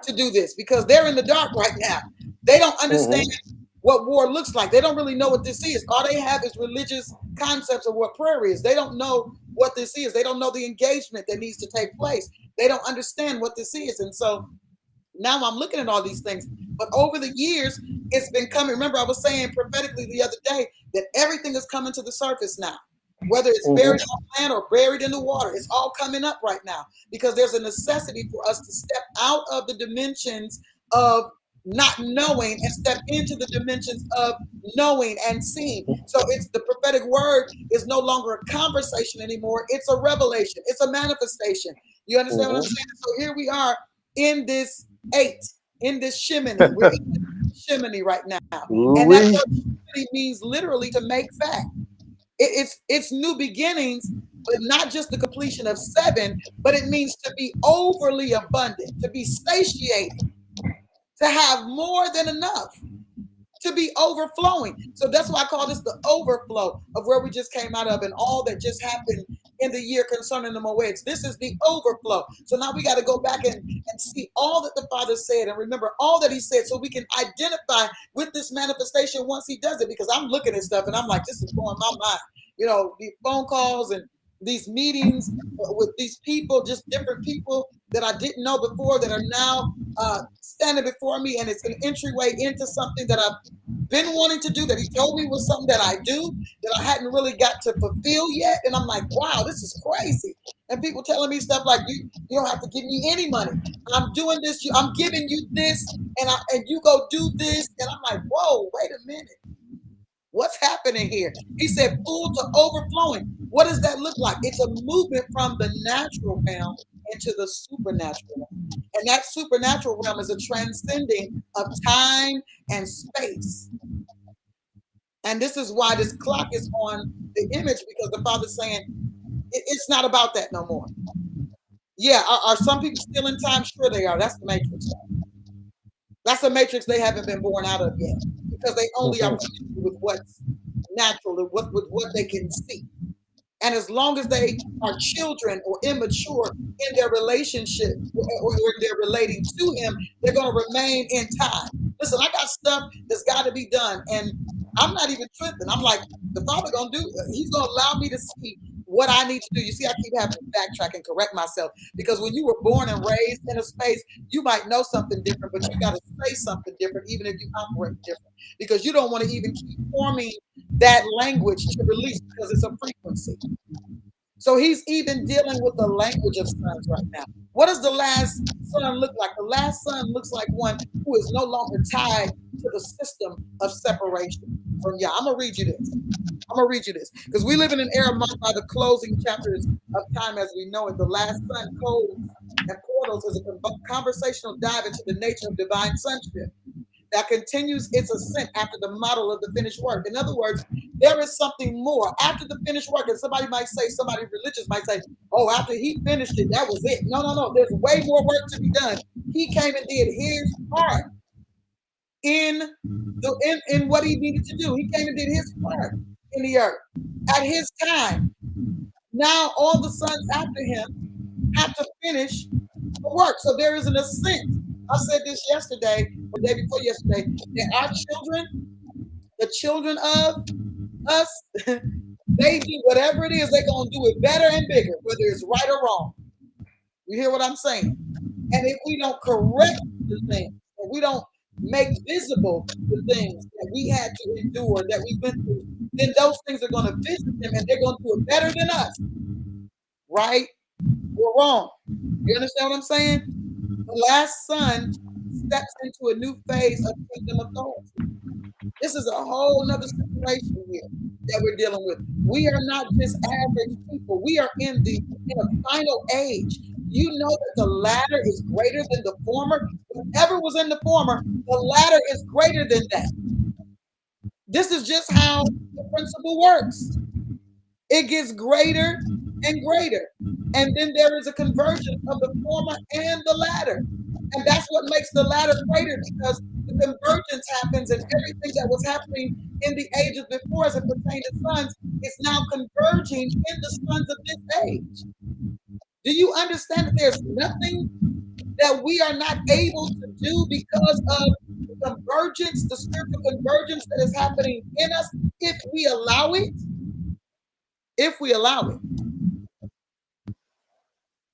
to do this because they're in the dark right now. They don't understand Mm-hmm. what war looks like. They don't really know what this is. All they have is religious concepts of what prayer is. They don't know what this is. They don't know the engagement that needs to take place. They don't understand what this is. And so now I'm looking at all these things. But over the years, it's been coming. Remember, I was saying prophetically the other day that everything is coming to the surface now. Whether it's buried Mm-hmm. on land or buried in the water, it's all coming up right now because there's a necessity for us to step out of the dimensions of not knowing and step into the dimensions of knowing and seeing. So it's the prophetic word is no longer a conversation anymore. It's a revelation. It's a manifestation. You understand what I'm Mm-hmm. saying? So here we are in this 8, in this Shemini. We're in this Shemini right now. And that Ooh-wee. word Shemini means literally to make fat. It's new beginnings, but not just the completion of 7, but it means to be overly abundant, to be satiated, to have more than enough, to be overflowing. So that's why I call this the overflow of where we just came out of and all that just happened in the year concerning the Moeds. This is the overflow. So now we got to go back and see all that the Father said and remember all that he said so we can identify with this manifestation once he does it. Because I'm looking at stuff and I'm like, this is blowing my mind. These phone calls and these meetings with these people, just different people that I didn't know before that are now standing before me, and it's an entryway into something that I've been wanting to do that he told me was something that I do that I hadn't really got to fulfill yet. And I'm like, wow, this is crazy. And people telling me stuff like, you don't have to give me any money. I'm doing this. I'm giving you this, and you go do this. And I'm like, whoa, wait a minute. What's happening here? He said, full to overflowing. What does that look like? It's a movement from the natural realm into the supernatural realm. And that supernatural realm is a transcending of time and space. And this is why this clock is on the image because the Father's saying it's not about that no more. Yeah, are some people still in time? Sure they are. That's the matrix. That's a matrix they haven't been born out of yet because they only are Mm-hmm. familiar with what's natural and with what they can see. And as long as they are children or immature in their relationship or they're relating to him, they're going to remain in time. Listen, I got stuff that's got to be done. And I'm not even tripping. I'm like, the Father going to do, he's going to allow me to see what I need to do. You see, I keep having to backtrack and correct myself because when you were born and raised in a space, you might know something different, but you got to say something different, even if you operate different, because you don't want to even keep forming that language to release because it's a frequency. So he's even dealing with the language of sons right now. What does the last son look like? The last son looks like one who is no longer tied to the system of separation from Yah. I'm going to read you this. I'm going to read you this because we live in an era marked by the closing chapters of time as we know it. The last son codes and portals is a conversational dive into the nature of divine sonship that continues its ascent after the model of the finished work. In other words, There is something more after the finished work. And somebody might say, somebody religious might say, oh, after he finished it, that was it. No, no, no. There's way more work to be done. He came and did his part in in what he needed to do. He came and did his part in the earth at his time. Now all the sons after him have to finish the work. So there is an ascent. I said this yesterday, or the day before yesterday, that our children, the children of us, they do whatever it is, they're going to do it better and bigger, whether it's right or wrong. You hear what I'm saying? And if we don't correct the things, if we don't make visible the things that we had to endure, that we went through, then those things are going to visit them and they're going to do it better than us. Right or wrong. You understand what I'm saying? The last son steps into a new phase of kingdom authority. This is a whole nother situation here that we're dealing with. We are not just average people. We are in a final age. You know that the latter is greater than the former. Whatever was in the former, the latter is greater than that. This is just how the principle works. It gets greater and greater. And then there is a convergence of the former and the latter. And that's what makes the latter greater, because the convergence happens and everything that was happening in the ages before as it pertained to sons is now converging in the sons of this age. Do you understand that there's nothing that we are not able to do because of the convergence, the spiritual convergence that is happening in us, if we allow it? If we allow it.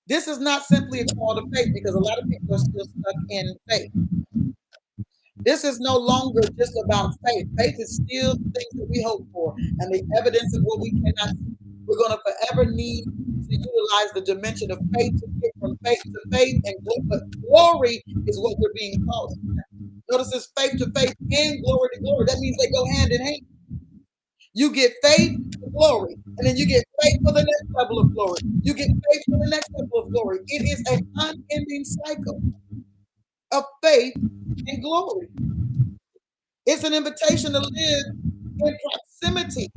This is not simply a call to faith, because a lot of people are still stuck in faith. This is no longer just about faith. Faith is still the things that we hope for and the evidence of what we cannot see. We're going to forever need to utilize the dimension of faith to get from faith to faith, and glory is what we're being called to. Notice it's faith to faith and glory to glory. That means they go hand in hand. You get faith to glory, and then you get faith for the next level of glory. You get faith for the next level of glory. It is an unending cycle of faith and glory. It's an invitation to live in proximity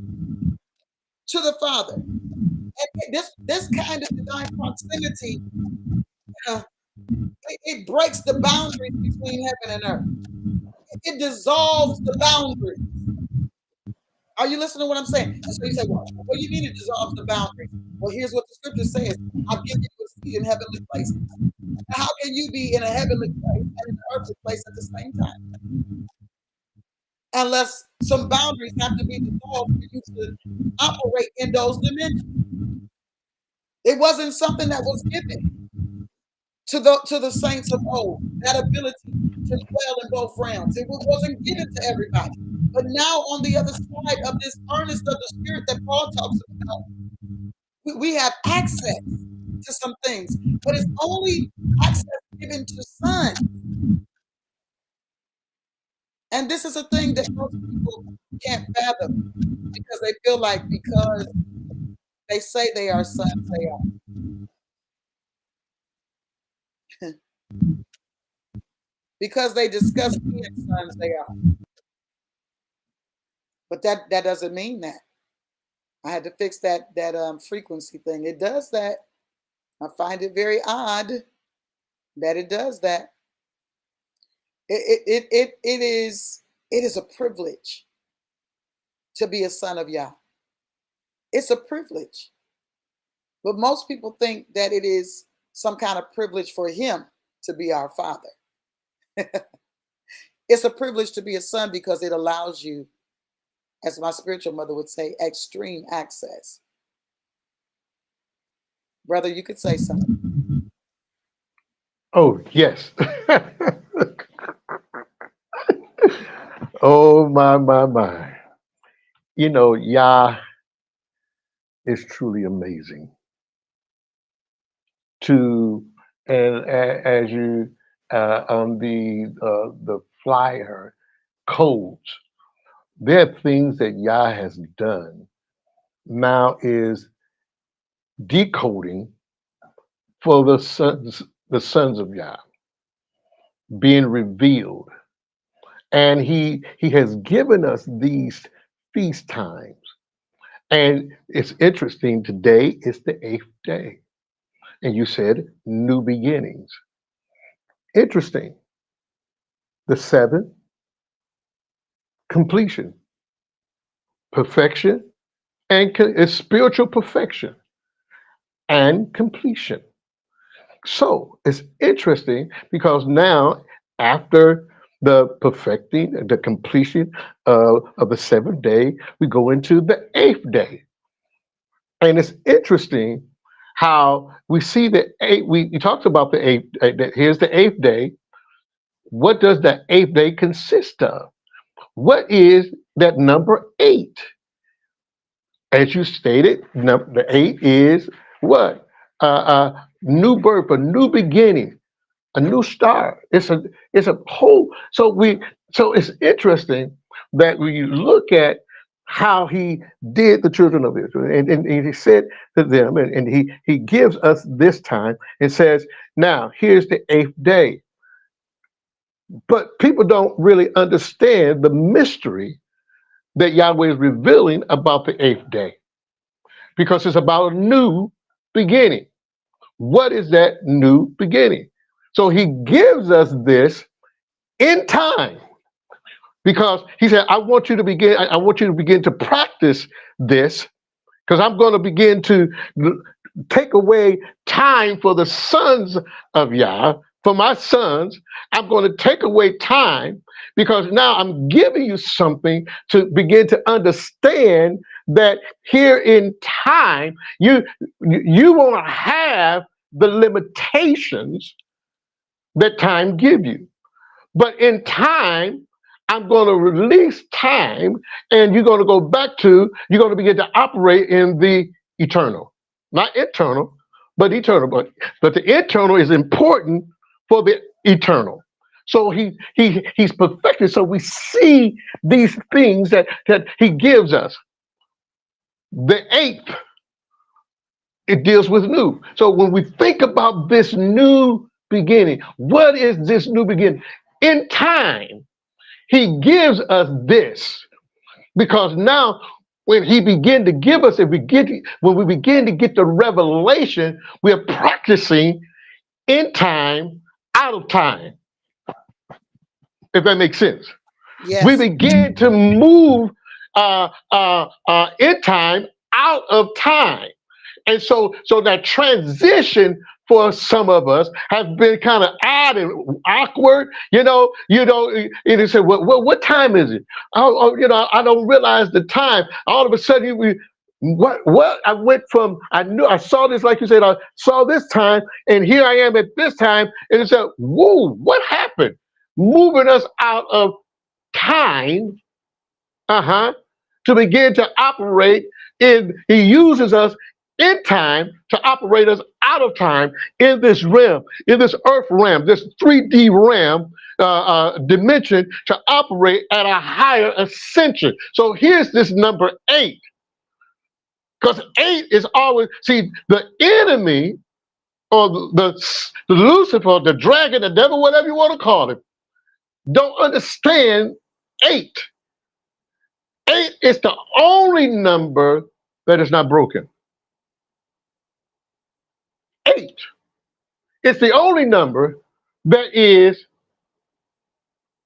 to the Father. And this kind of divine proximity, it breaks the boundaries between heaven and earth. It dissolves the boundaries. Are you listening to what I'm saying? And so you say, well, what do you mean it dissolves the boundaries? Well, here's what the scripture says. I'll give you a seat in heavenly places. Now, how can you be in a heavenly place and an earthly place at the same time? Unless some boundaries have to be dissolved for you to operate in those dimensions. It wasn't something that was given to the saints of old, that ability to dwell in both realms. It wasn't given to everybody. But now on the other side of this furnace of the spirit that Paul talks about, we have access to some things, but it's only access given to sons. And this is a thing that most people can't fathom, because they feel like because they say they are sons, they are. Because they discuss being sons, they are. But that doesn't mean that. I had to fix that frequency thing. It does that. I find it very odd that it does that. It is a privilege to be a son of Yah. It's a privilege. But most people think that it is some kind of privilege for him to be our father. It's a privilege to be a son because it allows you, as my spiritual mother would say, extreme access. Brother, you could say something. Oh, yes. Oh, my. You know, Yah is truly amazing. As you on the flyer codes, there are things that Yah has done now is decoding for the sons of Yah being revealed, and he has given us these feast times. And it's interesting, today is the 8th day. And you said new beginnings. Interesting. The 7th, completion, perfection, and it's spiritual perfection and completion. So it's interesting because now, after the perfecting, the completion of the 7th day, we go into the 8th day. And it's interesting how we see the eight. We talked about the eighth. Here's the 8th day. What does the 8th day consist of? What is that number 8? As you stated, the 8 is what? New birth, a new beginning, a new start. It's a whole. So it's interesting that when you look at how he did the children of Israel, and he said to them, and he gives us this time and says, now here's the 8th day. But people don't really understand the mystery that Yahweh is revealing about the 8th day, because it's about a new beginning. What is that new beginning? So he gives us this in time, because he said, I want you to begin, I want you to begin to practice this, because I'm going to begin to take away time for the sons of Yah, for my sons. I'm going to take away time, because now I'm giving you something to begin to understand that here in time, you won't have the limitations that time give you. But in time, I'm going to release time, and you're going to go back to, you're going to begin to operate in the eternal. Not eternal, but eternal. But the eternal is important for the eternal. So he's perfected. So we see these things that he gives us. The 8th, it deals with new. So when we think about this new beginning, what is this new beginning? In time, he gives us this, because now when he begin to give us, when we begin to get the revelation, we're practicing in time, out of time, if that makes sense. We Yes. begin to move in time, out of time. And so that transition for some of us has been kind of odd and awkward. You say, what time is it? I don't realize the time. All of a sudden, what? I went from, I saw this, like you said, I saw this time, and here I am at this time, and it said, whoa, what happened? Moving us out of time, to begin to operate in, he uses us in time to operate us out of time in this realm, in this earth realm, this 3D realm, dimension, to operate at a higher ascension. So here's this number 8, because 8 is always, see, the enemy, or the Lucifer, the dragon, the devil, whatever you want to call it, don't understand 8. 8 is the only number that is not broken. 8 is the only number that is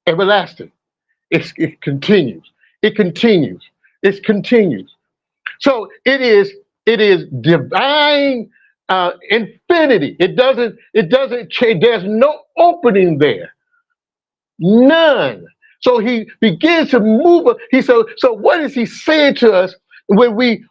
everlasting. It continues. It continues. It continues. So it is divine infinity. It doesn't change. There's no opening there. None. So he begins to move. So what is he saying to us when we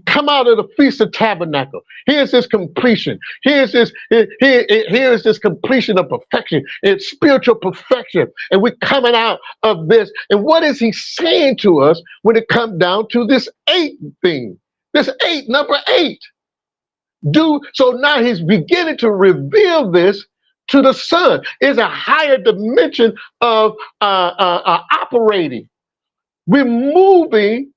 come out of the Feast of Tabernacle? Here's this completion. Here is this completion of perfection. It's spiritual perfection. And we're coming out of this. And what is he saying to us when it comes down to this 8 thing? This 8, number 8. So now he's beginning to reveal this to the Son. It's a higher dimension of operating. We're moving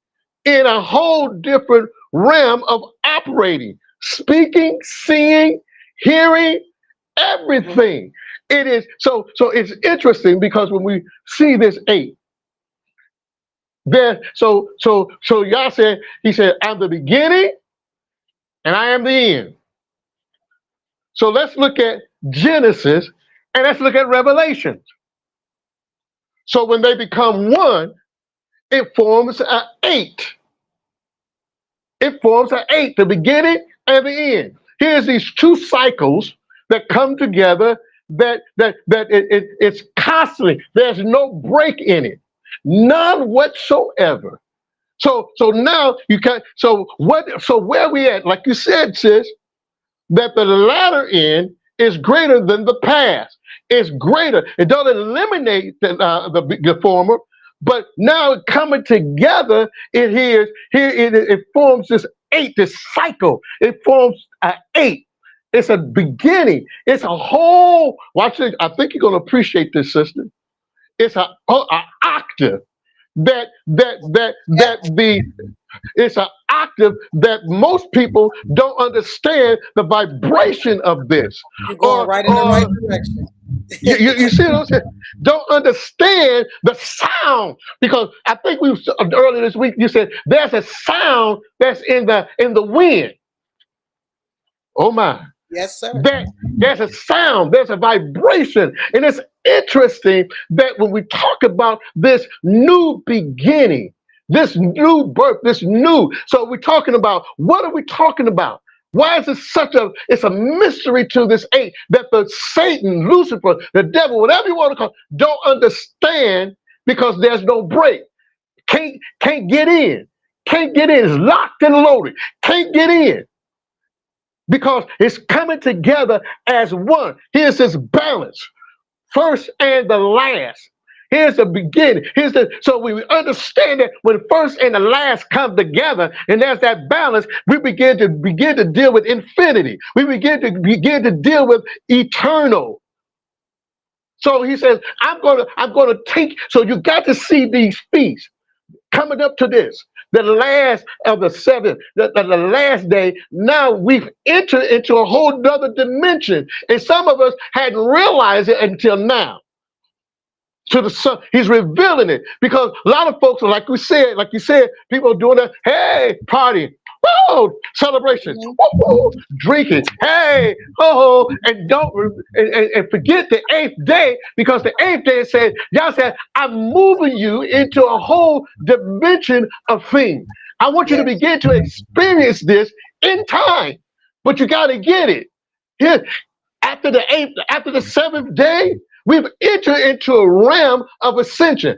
in a whole different realm of operating, speaking, seeing, hearing, everything. It is so it's interesting, because when we see this 8, There, so Yah said, he said, I'm the beginning and I am the end. So let's look at Genesis and let's look at Revelation. So when they become one, it forms an eight. It forms an eight, the beginning and the end. Here's these two cycles that come together it's constantly, there's no break in it. None whatsoever. So now you can so where we at? Like you said, sis, that the latter end is greater than the past. It's greater. It doesn't eliminate the former, but now coming together, it forms this eight, this cycle. It forms an eight. It's a beginning. It's a whole. Watch it. I think you're going to appreciate this, sister. It's a octave that the it's an octave that most people don't understand the vibration of this. You're going right in the right direction. You see what I'm saying? Don't understand the sound, because I think we earlier this week you said there's a sound that's in the wind. Oh my. Yes, sir. There's a sound, there's a vibration. And it's interesting that when we talk about this new beginning, this new birth, so we're talking about, what are we talking about? Why is it it's a mystery to this eight that the Satan, Lucifer, the devil, whatever you want to call it, don't understand, because there's no break. Can't get in. Can't get in. It's locked and loaded. Can't get in. Because it's coming together as one. Here's this balance. First and the last. Here's the beginning. So we understand that when first and the last come together, and there's that balance, we begin to deal with infinity. We begin to deal with eternal. So he says, I'm gonna take. So you got to see these feasts coming up to this. The last of the seventh, the last day, now we've entered into a whole nother dimension. And some of us hadn't realized it until now. To the Son, he's revealing it. Because a lot of folks, like you said, people are doing that, hey, party, whoa, celebration, whoa, drinking, hey, ho, and and forget the eighth day, because the eighth day said, y'all said, I'm moving you into a whole dimension of things. I want you to begin to experience this in time, but you got to get it. Here, after the seventh day, we've entered into a realm of ascension.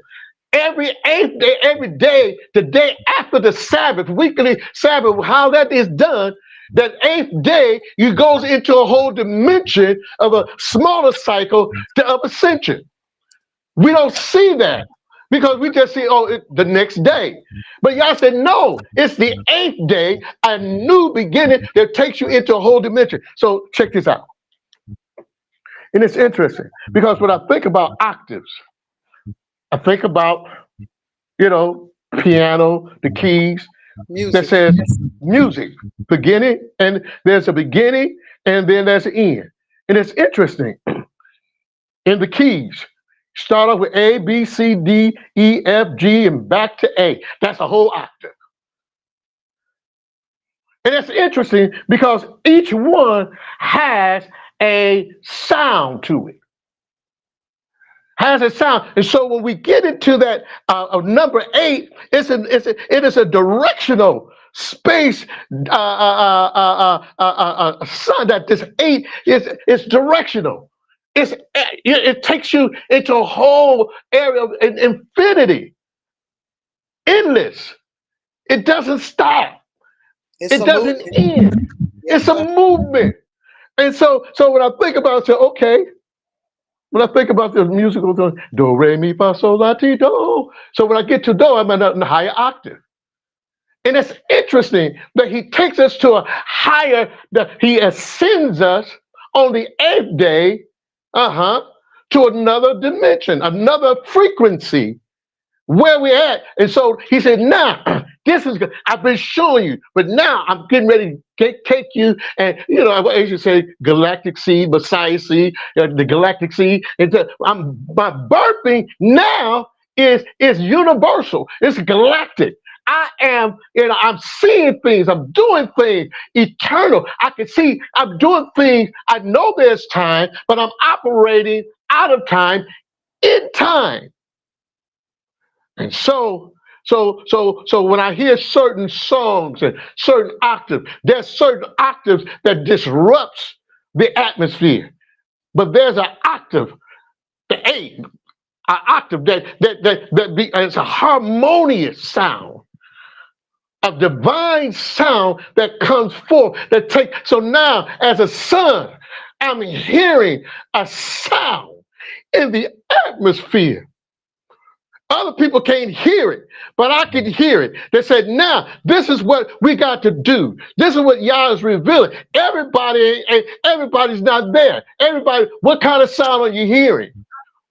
Every eighth day, every day, the day after the Sabbath, weekly Sabbath, how that is done, that eighth day, you goes into a whole dimension of a smaller cycle of ascension. We don't see that, because we just see, the next day. But y'all said, no, it's the eighth day, a new beginning that takes you into a whole dimension. So check this out. And it's interesting, because when I think about octaves, I think about, piano, the keys, music. That says music, beginning, and there's a beginning, and then there's an end. And it's interesting, in the keys, start off with A, B, C, D, E, F, G, and back to A. That's a whole octave. And it's interesting because each one has a sound to it. Has a sound. And so when we get into that number 8, it is a directional space sound, that this 8 is directional. It takes you into a whole area of infinity, endless. It doesn't stop. It doesn't end. It's a movement. And so when I think about it, okay, when I think about the musical, do, re, mi, fa, sol, la, ti, do. So when I get to do, I'm in a higher octave. And it's interesting that he takes us to a higher, that he ascends us on the 8th day, to another dimension, another frequency, where we're at. And so he said, now, this is good. I've been showing you, but now I'm getting ready to take you, and, as you say, galactic seed, Messiah seed, the galactic seed. My birthing now is universal. It's galactic. I'm seeing things, I'm doing things eternal. I can see I'm doing things. I know there's time, but I'm operating out of time in time. And so when I hear certain songs and certain octaves, there's certain octaves that disrupts the atmosphere. But there's an octave, the eighth, an octave it's a harmonious sound, a divine sound that comes forth that take. So now, as a son, I'm hearing a sound in the atmosphere. Other people can't hear it, but I can hear it. They said, now, this is what we got to do. This is what Yah is revealing. Everybody's not there. Everybody, what kind of sound are you hearing?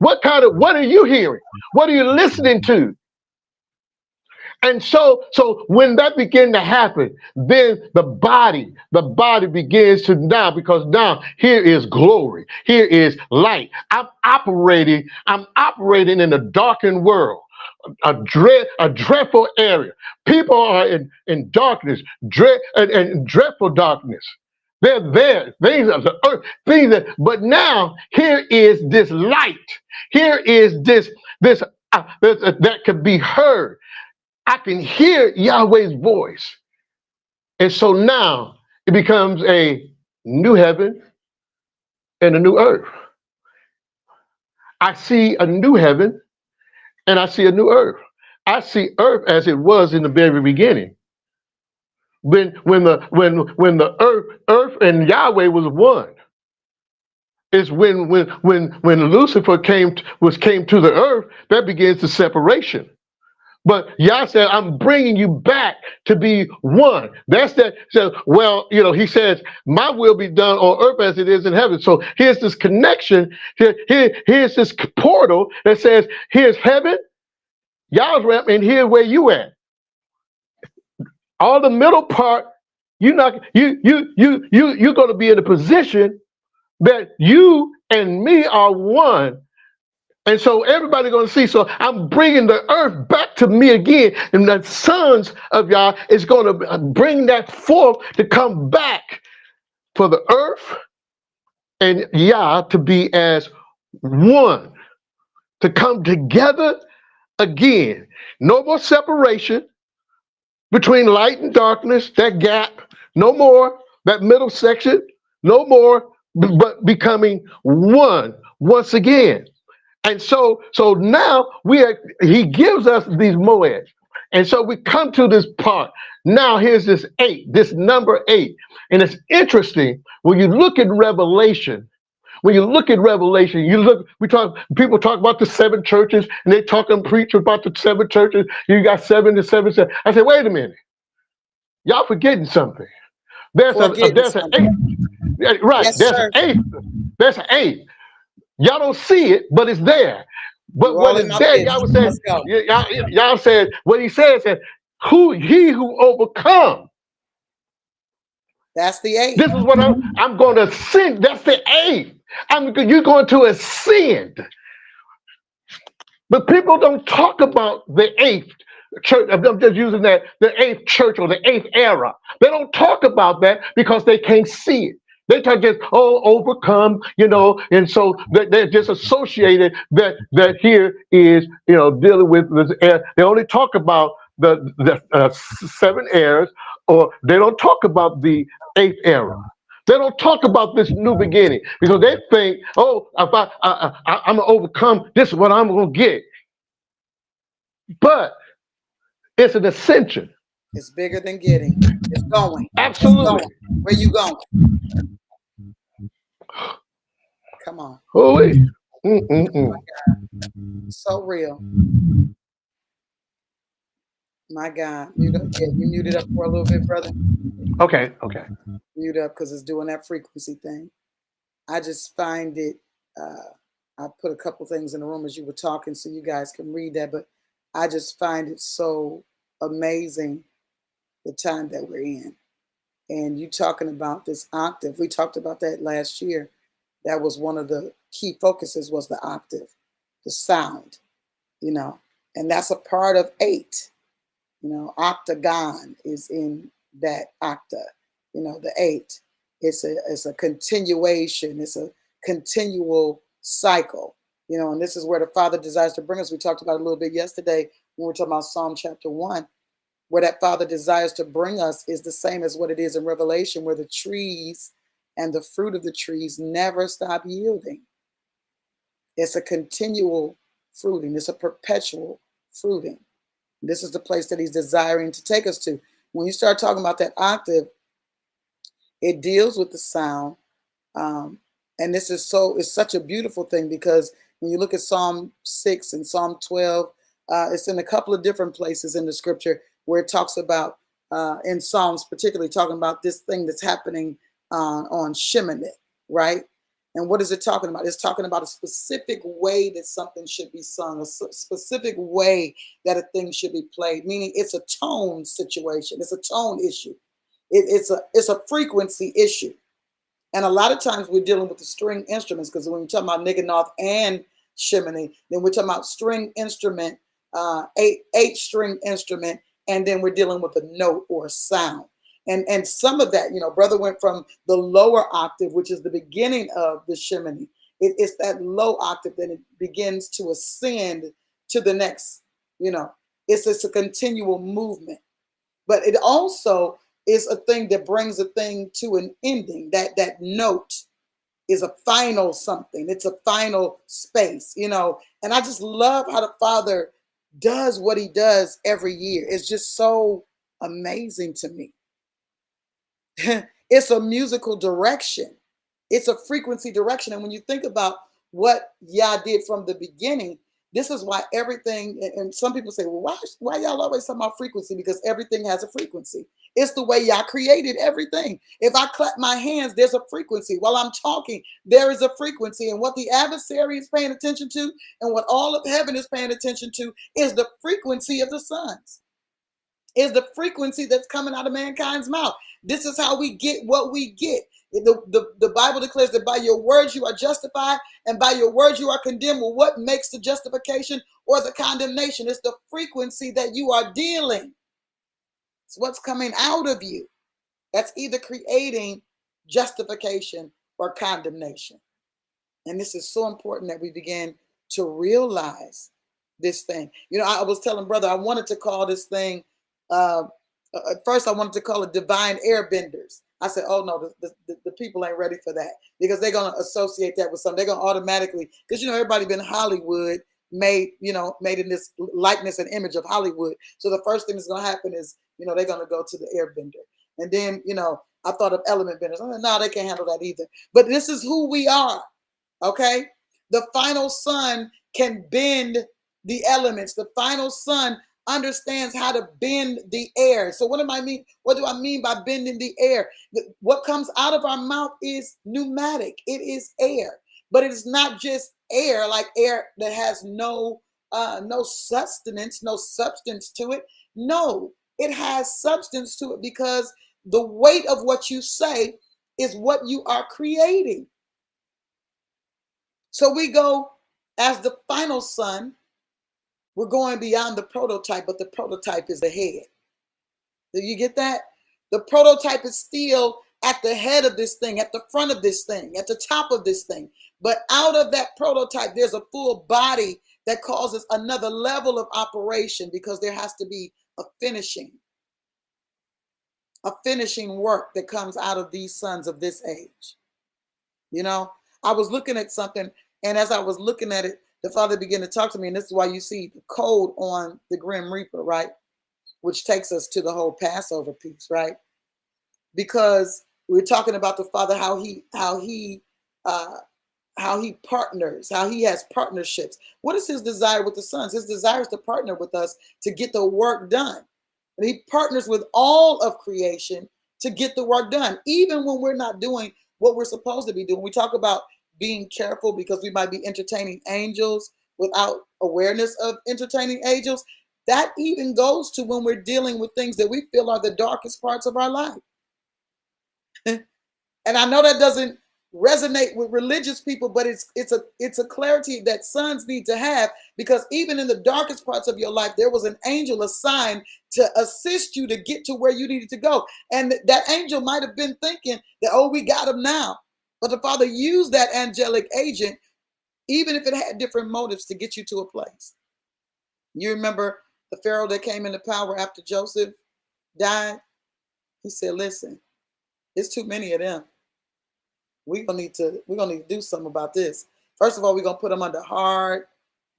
What are you hearing? What are you listening to? And so when that began to happen, then the body begins to now, because now here is glory, here is light. I'm operating in a darkened world, a dreadful area. People are in darkness, and dreadful darkness. They're there, things of the earth, but now here is this light. Here is this that can be heard. I can hear Yahweh's voice. And so now it becomes a new heaven and a new earth. I see a new heaven and I see a new earth. I see earth as it was in the very beginning. When the earth and Yahweh was one. It's when Lucifer came to the earth, that begins the separation. But Yah said, I'm bringing you back to be one. That's that. So, well, he says, my will be done on earth as it is in heaven. So here's this connection. Here's this portal that says, here's heaven, Yah's realm, and here's where you at. All the middle part, you're going to be in a position that you and me are one. And so everybody's going to see. So I'm bringing the earth back to me again. And the sons of Yah is going to bring that forth to come back for the earth and Yah to be as one, to come together again. No more separation between light and darkness, that gap. No more that middle section. No more, but becoming one once again. And so now he gives us these moeds. And so we come to this part. Now here's this number 8. And it's interesting when you look at Revelation. People talk about the 7 churches, and they talk and preach about the 7 churches. You got 7 to 7. I said, wait a minute. Y'all forgetting something. There's an 8. Right. Yes, There's sir. an 8. There's an 8. Y'all don't see it, but it's there. But when it's there, y'all said what he said, he who overcomes. That's the 8. This is what I'm going to ascend. That's the 8. You're going to ascend. But people don't talk about the 8th church. I'm just using that, the 8th church or the 8th era. They don't talk about that because they can't see it. They talk just, overcome, and so they're just associated that here is, dealing with this. They only talk about the 7 eras, or they don't talk about the 8th era. They don't talk about this new beginning because they think, if I'm gonna overcome, this is what I'm gonna get. But it's an ascension. It's bigger than getting. It's going. Absolutely. It's going. Where you going? Come on. Holy. So real. My God. You muted up for a little bit, brother. Okay. Mute up because it's doing that frequency thing. I just find it, I put a couple things in the room as you were talking so you guys can read that, but I just find it so amazing the time that we're in. And you talking about this octave, we talked about that last year. That was one of the key focuses, was the octave, the sound, And that's a part of 8. Octagon is in that octa. The 8. It's a continuation. It's a continual cycle. And this is where the Father desires to bring us. We talked about it a little bit yesterday when we were talking about Psalm chapter 1. Where that Father desires to bring us is the same as what it is in Revelation, where the trees and the fruit of the trees never stop yielding. It's a continual fruiting. It's a perpetual fruiting. This is the place that he's desiring to take us to. When you start talking about that octave, it deals with the sound. And this is it's such a beautiful thing, because when you look at Psalm 6 and Psalm 12, it's in a couple of different places in the scripture where it talks about, in Psalms particularly, talking about this thing that's happening on SHEMINI, right? And what is it talking about? It's talking about a specific way that something should be sung, a specific way that a thing should be played, meaning it's a tone situation. It's a tone issue. It's a frequency issue. And a lot of times we're dealing with the string instruments, because when we're talking about Niganoth and SHEMINI, then we're talking about string instrument, eight string instrument, and then we're dealing with a note or a sound. And some of that, brother went from the lower octave, which is the beginning of the SHEMINI. It's that low octave that it begins to ascend to the next, it's a continual movement. But it also is a thing that brings a thing to an ending. That note is a final something. It's a final space, And I just love how the Father does what he does every year. It's just so amazing to me. It's a musical direction. It's a frequency direction. And when you think about what Yah did from the beginning, this is why everything, and some people say, well, why y'all always talking about frequency? Because everything has a frequency. It's the way Yah created everything. If I clap my hands, there's a frequency. While I'm talking, there is a frequency. And what the adversary is paying attention to, and what all of heaven is paying attention to, is the frequency of the sons. Is the frequency that's coming out of mankind's mouth. This is how we get what we get. The Bible declares that by your words you are justified, and by your words you are condemned. Well, what makes the justification or the condemnation? It's the frequency that you are dealing. It's what's coming out of you. That's either creating justification or condemnation. And this is so important that we begin to realize this thing. I was telling brother, I wanted to call this thing, at first I wanted to call it divine airbenders. I said, oh no, the people ain't ready for that, because they're going to associate that with something. They're going to automatically, because everybody been Hollywood made in this likeness and image of Hollywood. So the first thing that's going to happen is, they're going to go to the airbender. And then, I thought of element benders. No, they can't handle that either. But this is who we are. Okay? The final son can bend the elements. The final son understands how to bend the air. So what do I mean by bending the air? What comes out of our mouth is pneumatic. It is air. But it is not just air, like air that has no sustenance, no substance to it. No, it has substance to it, because the weight of what you say is what you are creating. So we go, as the final son, we're going beyond the prototype, but the prototype is the head. Do you get that? The prototype is still at the head of this thing, at the front of this thing, at the top of this thing. But out of that prototype, there's a full body that causes another level of operation, because there has to be a finishing work that comes out of these sons of this age. I was looking at something, and as I was looking at it, the Father began to talk to me, and this is why you see the code on the Grim Reaper, right? Which takes us to the whole Passover piece, right? Because we're talking about the Father, how he partners, how he has partnerships. What is his desire with the sons? His desire is to partner with us to get the work done. And he partners with all of creation to get the work done, even when we're not doing what we're supposed to be doing. We talk about being careful because we might be entertaining angels without awareness of entertaining angels. That even goes to when we're dealing with things that we feel are the darkest parts of our life. And I know that doesn't resonate with religious people, but it's a clarity that sons need to have, because even in the darkest parts of your life, there was an angel assigned to assist you to get to where you needed to go. And that angel might have been thinking that, oh, we got him now. But the Father used that angelic agent, even if it had different motives, to get you to a place. You remember the Pharaoh that came into power after Joseph died? He said, listen, it's too many of them. We're gonna need to do something about this. First of all, we're gonna put them under hard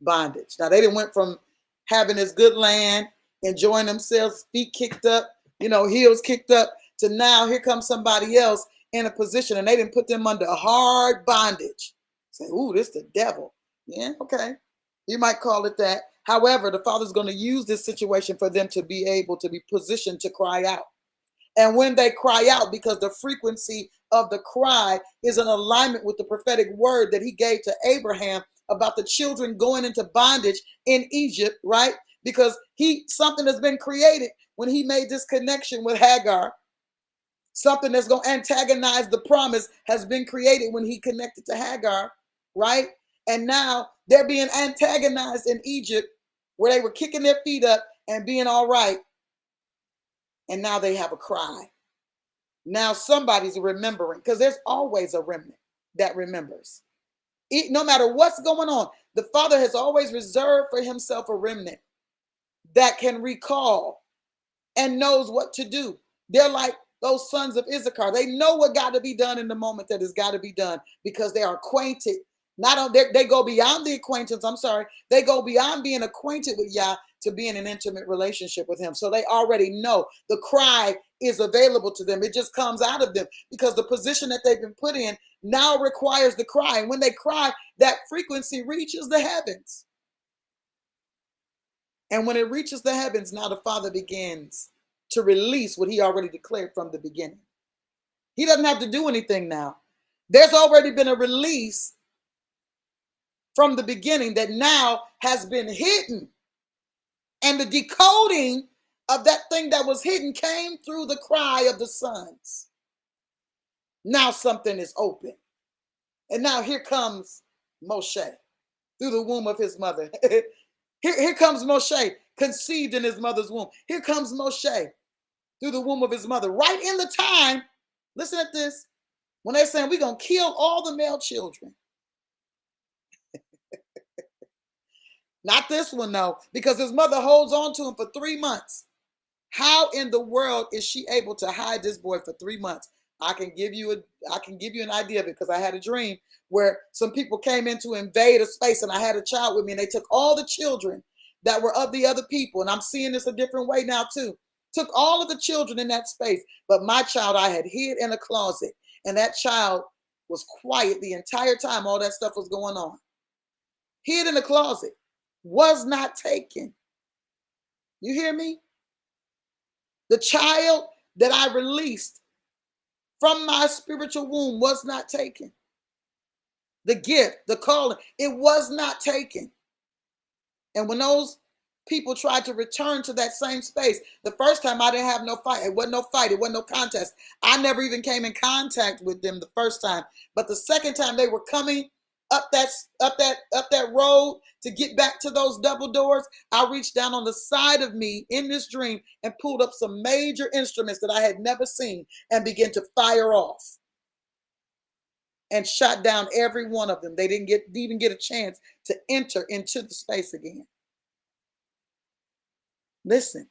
bondage. Now, they didn't went from having this good land, enjoying themselves, feet kicked up, heels kicked up, to now here comes somebody else in a position, and they didn't put them under hard bondage. Say, ooh, this the devil. Yeah, okay. You might call it that. However, the Father's going to use this situation for them to be able to be positioned to cry out. And when they cry out, because the frequency of the cry is in alignment with the prophetic word that he gave to Abraham about the children going into bondage in Egypt, right? Because something has been created when he made this connection with Hagar. Something that's going to antagonize the promise has been created when he connected to Hagar, right? And now they're being antagonized in Egypt, where they were kicking their feet up and being all right. And now they have a cry. Now somebody's remembering, because there's always a remnant that remembers. No matter what's going on, the Father has always reserved for himself a remnant that can recall and knows what to do. They're like those sons of Issachar. They know what got to be done in the moment that has got to be done, because they are acquainted. They go beyond the acquaintance. They go beyond being acquainted with Yah to be in an intimate relationship with him. So they already know the cry is available to them. It just comes out of them, because the position that they've been put in now requires the cry. And when they cry, that frequency reaches the heavens. And when it reaches the heavens, now the Father begins to release what he already declared from the beginning. He doesn't have to do anything now. There's already been a release from the beginning that now has been hidden. And the decoding of that thing that was hidden came through the cry of the sons. Now something is open. And now here comes Moshe through the womb of his mother. Here comes Moshe, conceived in his mother's womb. Here comes Moshe through the womb of his mother. Right in the time, listen at this, when they're saying we're going to kill all the male children. Not this one, though, because his mother holds on to him for 3 months. How in the world is she able to hide this boy for 3 months? I can give you an idea of it, because I had a dream where some people came in to invade a space, and I had a child with me, and they took all the children that were of the other people. And I'm seeing this a different way now too. Took all of the children in that space, but my child I had hid in a closet, and that child was quiet the entire time all that stuff was going on. Hid in the closet, was not taken. You hear me? The child that I released from my spiritual womb was not taken. The gift, the calling, it was not taken. And when those people tried to return to that same space, the first time I didn't have no fight. It wasn't no fight. It wasn't no contest. I never even came in contact with them the first time. But the second time they were coming up that road to get back to those double doors, I reached down on the side of me in this dream and pulled up some major instruments that I had never seen and began to fire off and shot down every one of them. They didn't even get a chance to enter into the space again. Listen,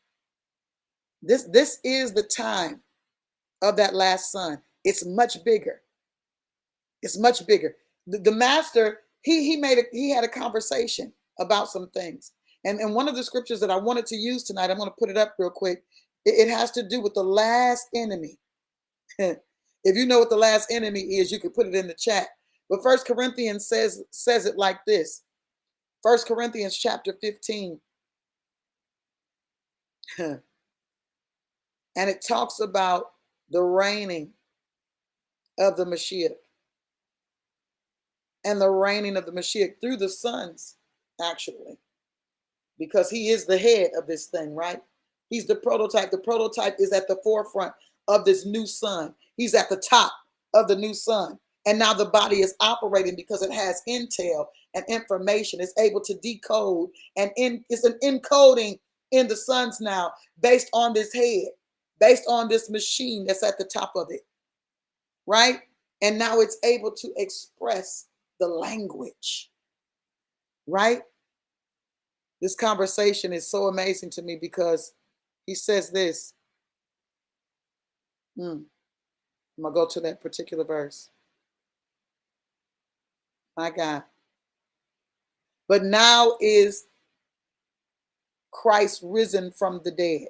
this is the time of that last son. It's much bigger. It's much bigger. The master, he had a conversation about some things. And one of the scriptures that I wanted to use tonight, I'm going to put it up real quick. It has to do with the last enemy. If you know what the last enemy is, you can put it in the chat. But 1 Corinthians says it like this. 1 Corinthians chapter 15. And it talks about the reigning of the Mashiach. And the reigning of the Mashiach through the sons, actually. Because he is the head of this thing, right? He's the prototype. The prototype is at the forefront of this new son. He's at the top of the new son. And now the body is operating because it has intel and information. It's able to decode, and it's an encoding in the sons now based on this head, based on this machine that's at the top of it, right? And now it's able to express the language, right? This conversation is so amazing to me because he says this. I'm going to go to that particular verse. My God. But now is Christ risen from the dead.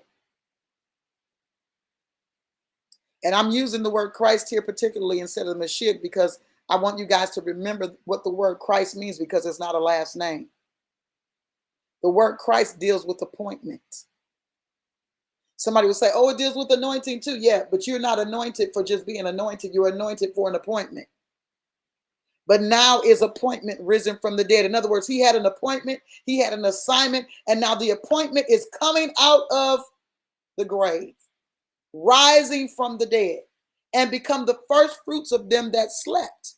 And I'm using the word Christ here particularly instead of Mashiach because I want you guys to remember what the word Christ means, because it's not a last name. The word Christ deals with appointment. Somebody will say, oh, it deals with anointing too. Yeah, but you're not anointed for just being anointed. You're anointed for an appointment. But now is appointment risen from the dead. In other words, he had an appointment, he had an assignment, and now the appointment is coming out of the grave, rising from the dead, and become the first fruits of them that slept.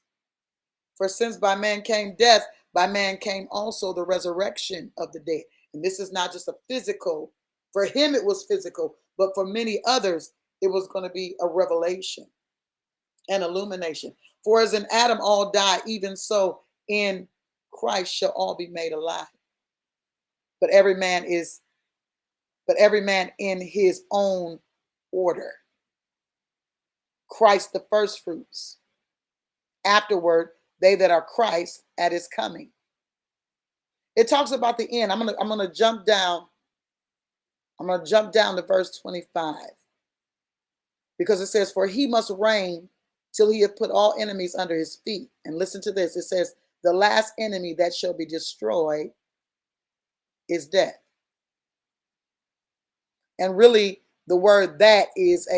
For since by man came death, by man came also the resurrection of the dead. And this is not just a physical, for him it was physical, but for many others, it was going to be a revelation and illumination. For as in Adam all die, even so in Christ shall all be made alive. But every man in his own order. Christ the first fruits. Afterward, they that are Christ at his coming. It talks about the end. I'm gonna jump down. I'm gonna jump down to verse 25. Because it says, for he must reign till he hath put all enemies under his feet. And listen to this. It says, the last enemy that shall be destroyed is death. And really, the word that is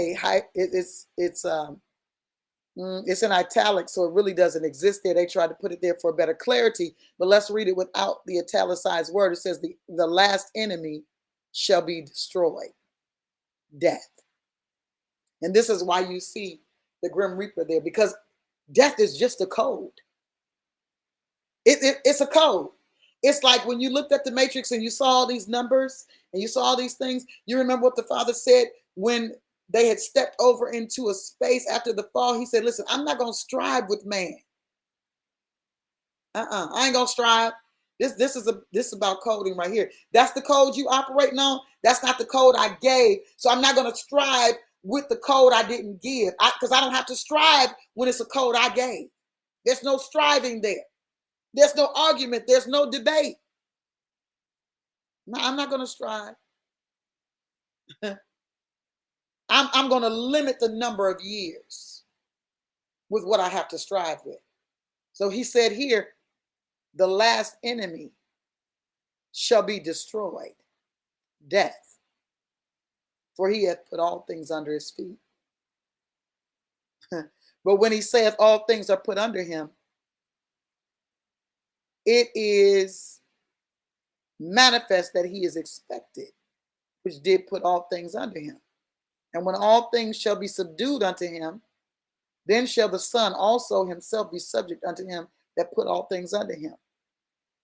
it's in italics, so it really doesn't exist there. They tried to put it there for better clarity, but let's read it without the italicized word. It says the last enemy shall be destroyed, death. And this is why you see the Grim Reaper there, because death is just a code. It's a code. It's like when you looked at the Matrix and you saw all these numbers and you saw all these things. You remember what the Father said when they had stepped over into a space after the fall. He said, listen, I'm not going to strive with man. I ain't going to strive. This is about coding right here. That's the code you operating on. That's not the code I gave. So I'm not going to strive with the code I didn't give, because I don't have to strive when it's a code I gave. There's no striving there. There's no argument. There's no debate. No, I'm not going to strive. I'm going to limit the number of years with what I have to strive with. So he said here, the last enemy shall be destroyed, death. For he hath put all things under his feet. But when he saith all things are put under him, it is manifest that he is expected, which did put all things under him. And when all things shall be subdued unto him, then shall the Son also himself be subject unto him that put all things under him,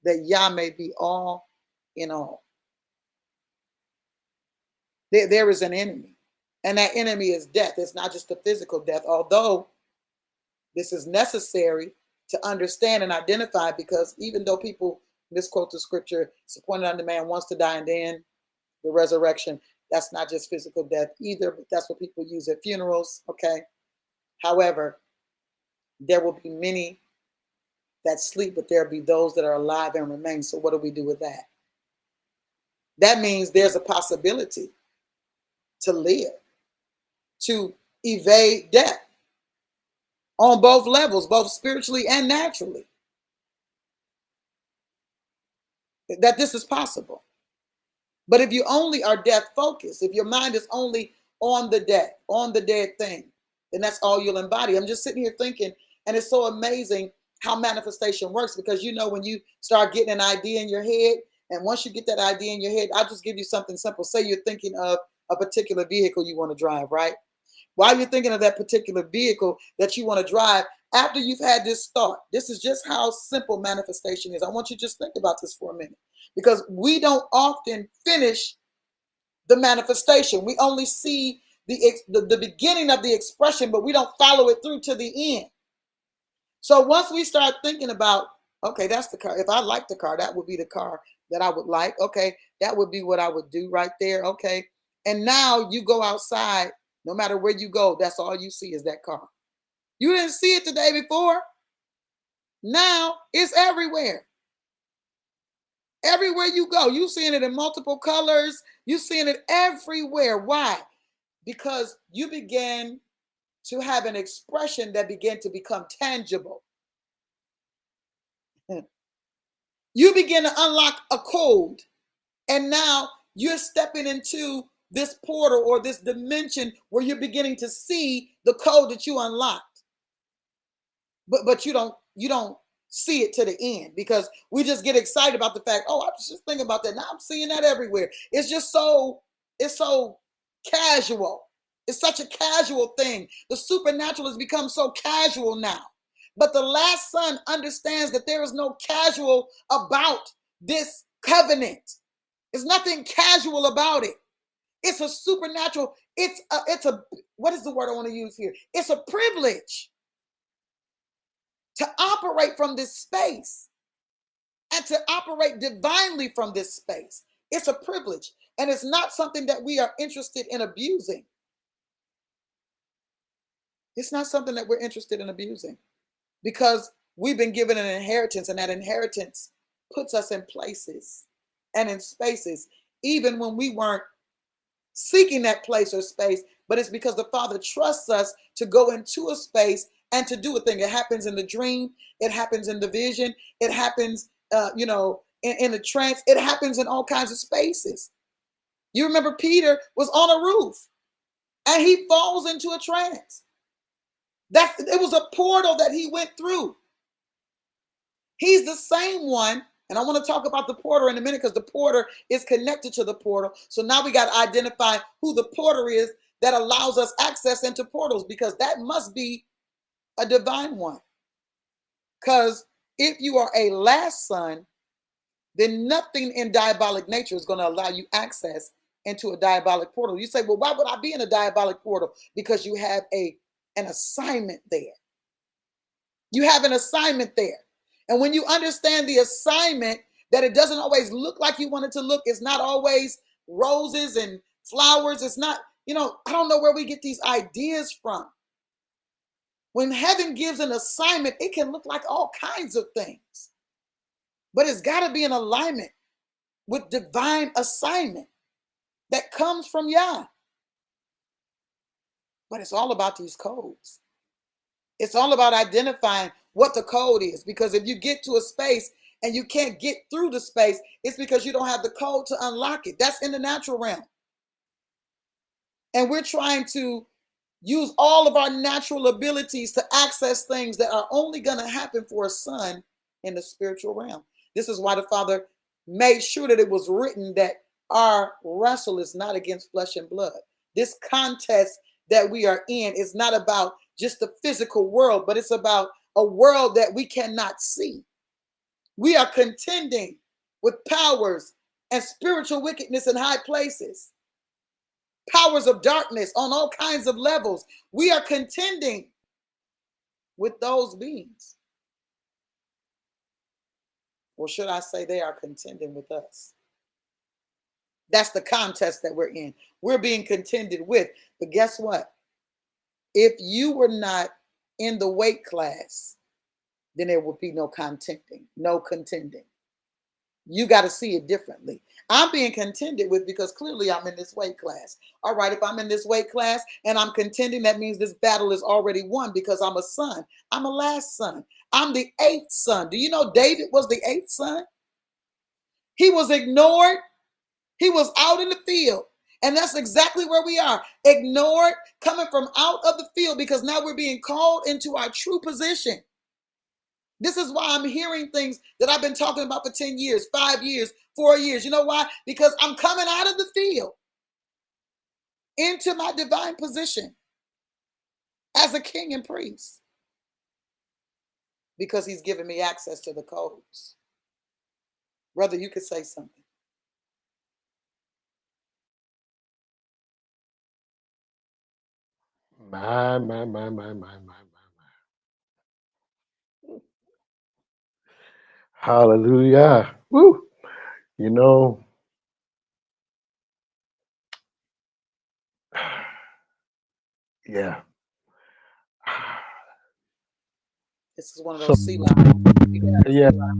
that Yah may be all in all. There is an enemy, and that enemy is death. It's not just a physical death, although this is necessary to understand and identify, because even though people misquote the scripture, it's appointed unto man once to die and then the resurrection. That's not just physical death either, but that's what people use at funerals, okay? However, there will be many that sleep, but there'll be those that are alive and remain. So what do we do with that? That means there's a possibility to live, to evade death on both levels, both spiritually and naturally. That this is possible. But if you only are death focused, if your mind is only on the dead thing, then that's all you'll embody. I'm just sitting here thinking, and it's so amazing how manifestation works, because when you start getting an idea in your head, and once you get that idea in your head, I'll just give you something simple. Say you're thinking of a particular vehicle you want to drive, right? While you're thinking of that particular vehicle that you want to drive, After you've had this thought, this is just how simple manifestation is. I want you to just think about this for a minute, because we don't often finish the manifestation. We only see the beginning of the expression, but we don't follow it through to the end. So once we start thinking about, okay, that's the car. If I like the car, that would be the car that I would like. Okay, that would be what I would do right there. Okay. And now you go outside, no matter where you go, that's all you see is that car. You didn't see it the day before. Now it's everywhere. Everywhere you go, you're seeing it in multiple colors. You're seeing it everywhere. Why? Because you began to have an expression that began to become tangible. You begin to unlock a code, and now you're stepping into this portal or this dimension where you're beginning to see the code that you unlocked. But you don't see it to the end, because we just get excited about the fact, oh, I was just thinking about that. Now I'm seeing that everywhere. It's so casual. It's such a casual thing. The supernatural has become so casual now. But the last son understands that there is no casual about this covenant. There's nothing casual about it. It's a supernatural. It's a what is the word I want to use here? It's a privilege to operate from this space and to operate divinely from this space. It's a privilege, and it's not something that we are interested in abusing. It's not something that we're interested in abusing, because we've been given an inheritance, and that inheritance puts us in places and in spaces, even when we weren't seeking that place or space, but it's because the Father trusts us to go into a space and to do a thing. It happens in the dream. It happens in the vision. It happens, in the trance. It happens in all kinds of spaces. You remember Peter was on a roof and he falls into a trance. It was a portal that he went through. He's the same one. And I want to talk about the porter in a minute, because the porter is connected to the portal. So now we got to identify who the porter is that allows us access into portals, because that must be a divine one. Because if you are a last son, then nothing in diabolic nature is going to allow you access into a diabolic portal. You say, well, why would I be in a diabolic portal? Because you have an assignment there. You have an assignment there. And when you understand the assignment, that it doesn't always look like you want it to look, it's not always roses and flowers. It's not, I don't know where we get these ideas from. When heaven gives an assignment, it can look like all kinds of things. But it's got to be in alignment with divine assignment that comes from Yah. But it's all about these codes. It's all about identifying what the code is. Because if you get to a space and you can't get through the space, it's because you don't have the code to unlock it. That's in the natural realm. And we're trying to use all of our natural abilities to access things that are only going to happen for a son in the spiritual realm. This is why the Father made sure that it was written that our wrestle is not against flesh and blood. This contest that we are in is not about just the physical world, but it's about a world that we cannot see. We are contending with powers and spiritual wickedness in high places, powers of darkness on all kinds of levels. We are contending with those beings. Or should I say they are contending with us? That's the contest that we're in. We're being contended with. But guess what? If you were not in the weight class, then there would be no contending, no contending. You got to see it differently. I'm being contended with because clearly I'm in this weight class. All right, if I'm in this weight class and I'm contending, that means this battle is already won because I'm a son. I'm a last son. I'm the 8th son. Do you know David was the 8th son? He was ignored. He was out in the field. And that's exactly where we are. Ignored, coming from out of the field, because now we're being called into our true position. This is why I'm hearing things that I've been talking about for 10 years, 5 years, 4 years. You know why? Because I'm coming out of the field into my divine position as a king and priest. because he's given me access to the codes. Brother, you could say something. My. Hallelujah. Woo. You know, yeah. This is one of So, those Selah moments. You got it, yeah, Selah.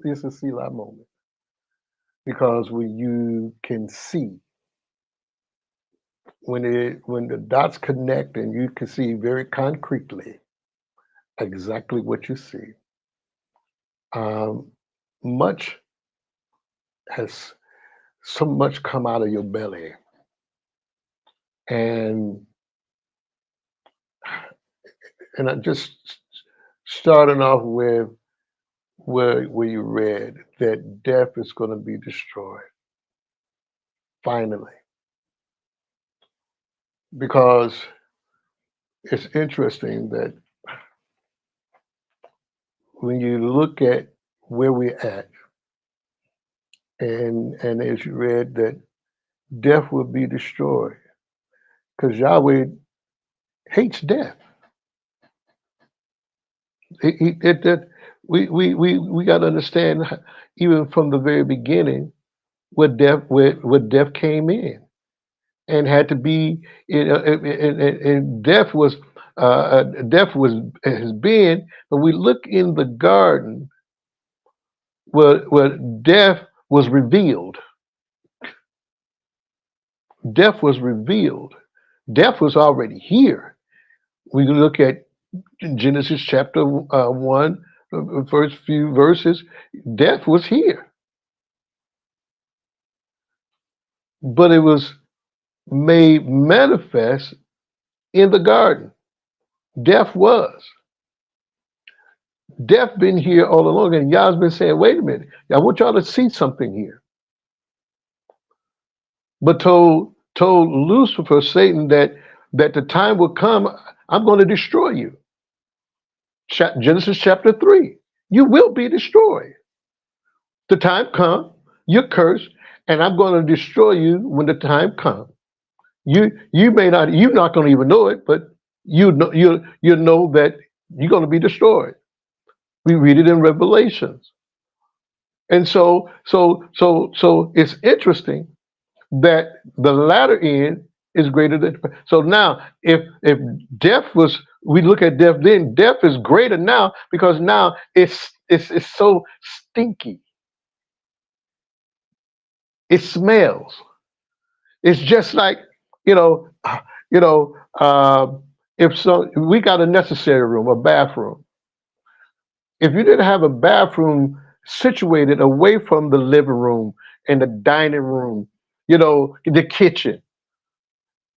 it's a Selah moment because when you can see, when the dots connect and you can see very concretely exactly what you see, um, much has so much come out of your belly. And I just starting off with where you read that death is going to be destroyed finally, because it's interesting that when you look at where we're at, and as you read that death will be destroyed, because Yahweh hates death. That we got to understand even from the very beginning where death came in and had to be, and death was has been. But we look in the garden where death was revealed. Death was revealed. Death was already here. We look at Genesis chapter 1, first few verses. Death was here, but it was made manifest in the garden. Death was. Death been here all along, and Yah's been saying, "Wait a minute, I want y'all to see something here." But told Lucifer, Satan, that the time will come. I'm going to destroy you. Genesis chapter 3. You will be destroyed. The time comes. You're cursed, and I'm going to destroy you when the time comes. You may not. You're not going to even know it, but you know that you're going to be destroyed. We read it in Revelations. And so it's interesting that the latter end is greater than. So now, if death was, we look at death then. Death is greater now because now it's so stinky. It smells. It's just like you know, you know. If so, we got a necessary room, a bathroom. If you didn't have a bathroom situated away from the living room and the dining room, the kitchen,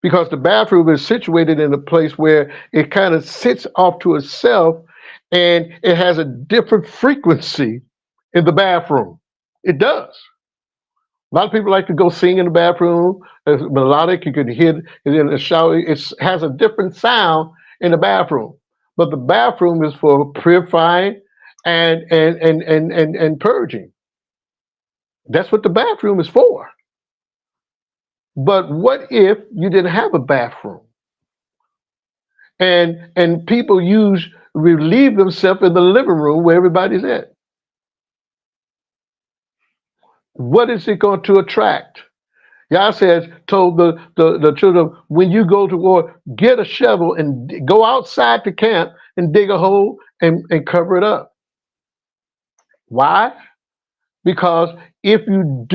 because the bathroom is situated in a place where it kind of sits off to itself and it has a different frequency in the bathroom. It does. A lot of people like to go sing in the bathroom. It's melodic. You can hear it in the shower. It has a different sound in the bathroom. But the bathroom is for purifying and purging. That's what the bathroom is for. But what if you didn't have a bathroom? And people relieve themselves in the living room where everybody's at. What is it going to attract? Yah says, told the children, when you go to war, get a shovel and go outside the camp and dig a hole and cover it up. Why? Because if you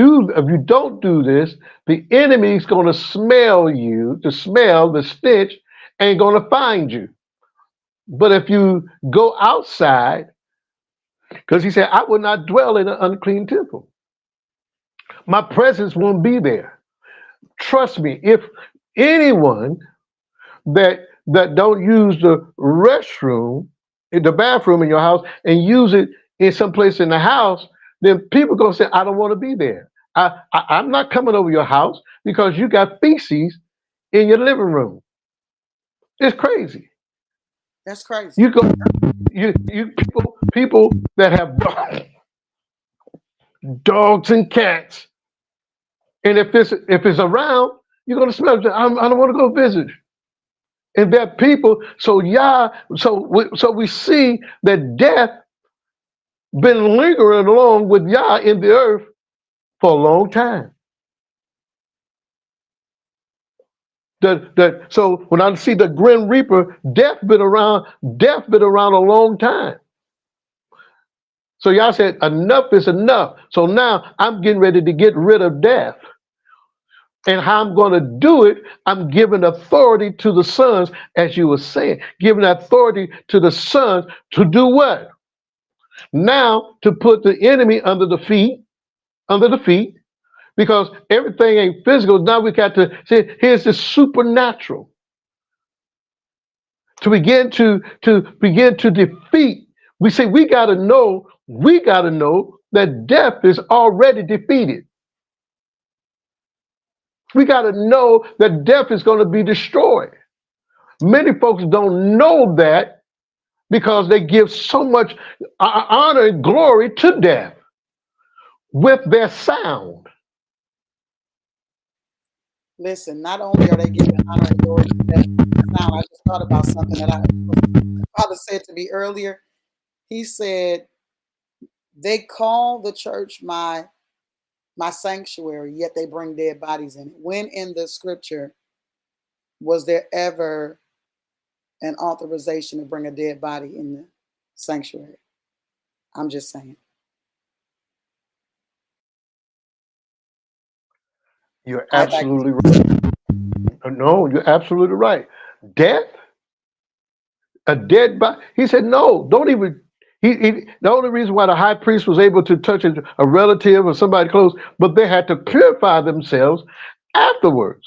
don't do this, the enemy is going to smell you, the stench, ain't going to find you. But if you go outside, because he said, I will not dwell in an unclean temple. My presence won't be there. Trust me, if anyone that don't use the restroom, in the bathroom in your house, and use it in some place in the house, then people gonna say, I don't want to be there. I'm not coming over your house because you got feces in your living room. It's crazy. That's crazy. You go, you people people that have dogs and cats, and if it's around, you're gonna smell it. I don't want to go visit. And there are people. So yeah, so we see that death been lingering along with Yah in the earth for a long time. So when I see the Grim Reaper, death been around a long time. So y'all said enough is enough. So now I'm getting ready to get rid of death. And how I'm going to do it, I'm giving authority to the sons, as you were saying, giving authority to the sons to do what? Now to put the enemy under the feet, because everything ain't physical. Now we got to say, here's the supernatural to begin to defeat. We say we got to know that death is already defeated. We got to know that death is going to be destroyed. Many folks don't know that because they give so much honor and glory to death with their sound. Listen, not only are they giving honor and glory to that sound, I just thought about something that my father said to me earlier. He said, they call the church my sanctuary, yet they bring dead bodies in it. When in the scripture was there ever an authorization to bring a dead body in the sanctuary? I'm just saying. You're I like absolutely right. No, you're absolutely right. Death, a dead body. He said, no, don't even. The only reason why the high priest was able to touch a relative or somebody close, but they had to purify themselves afterwards.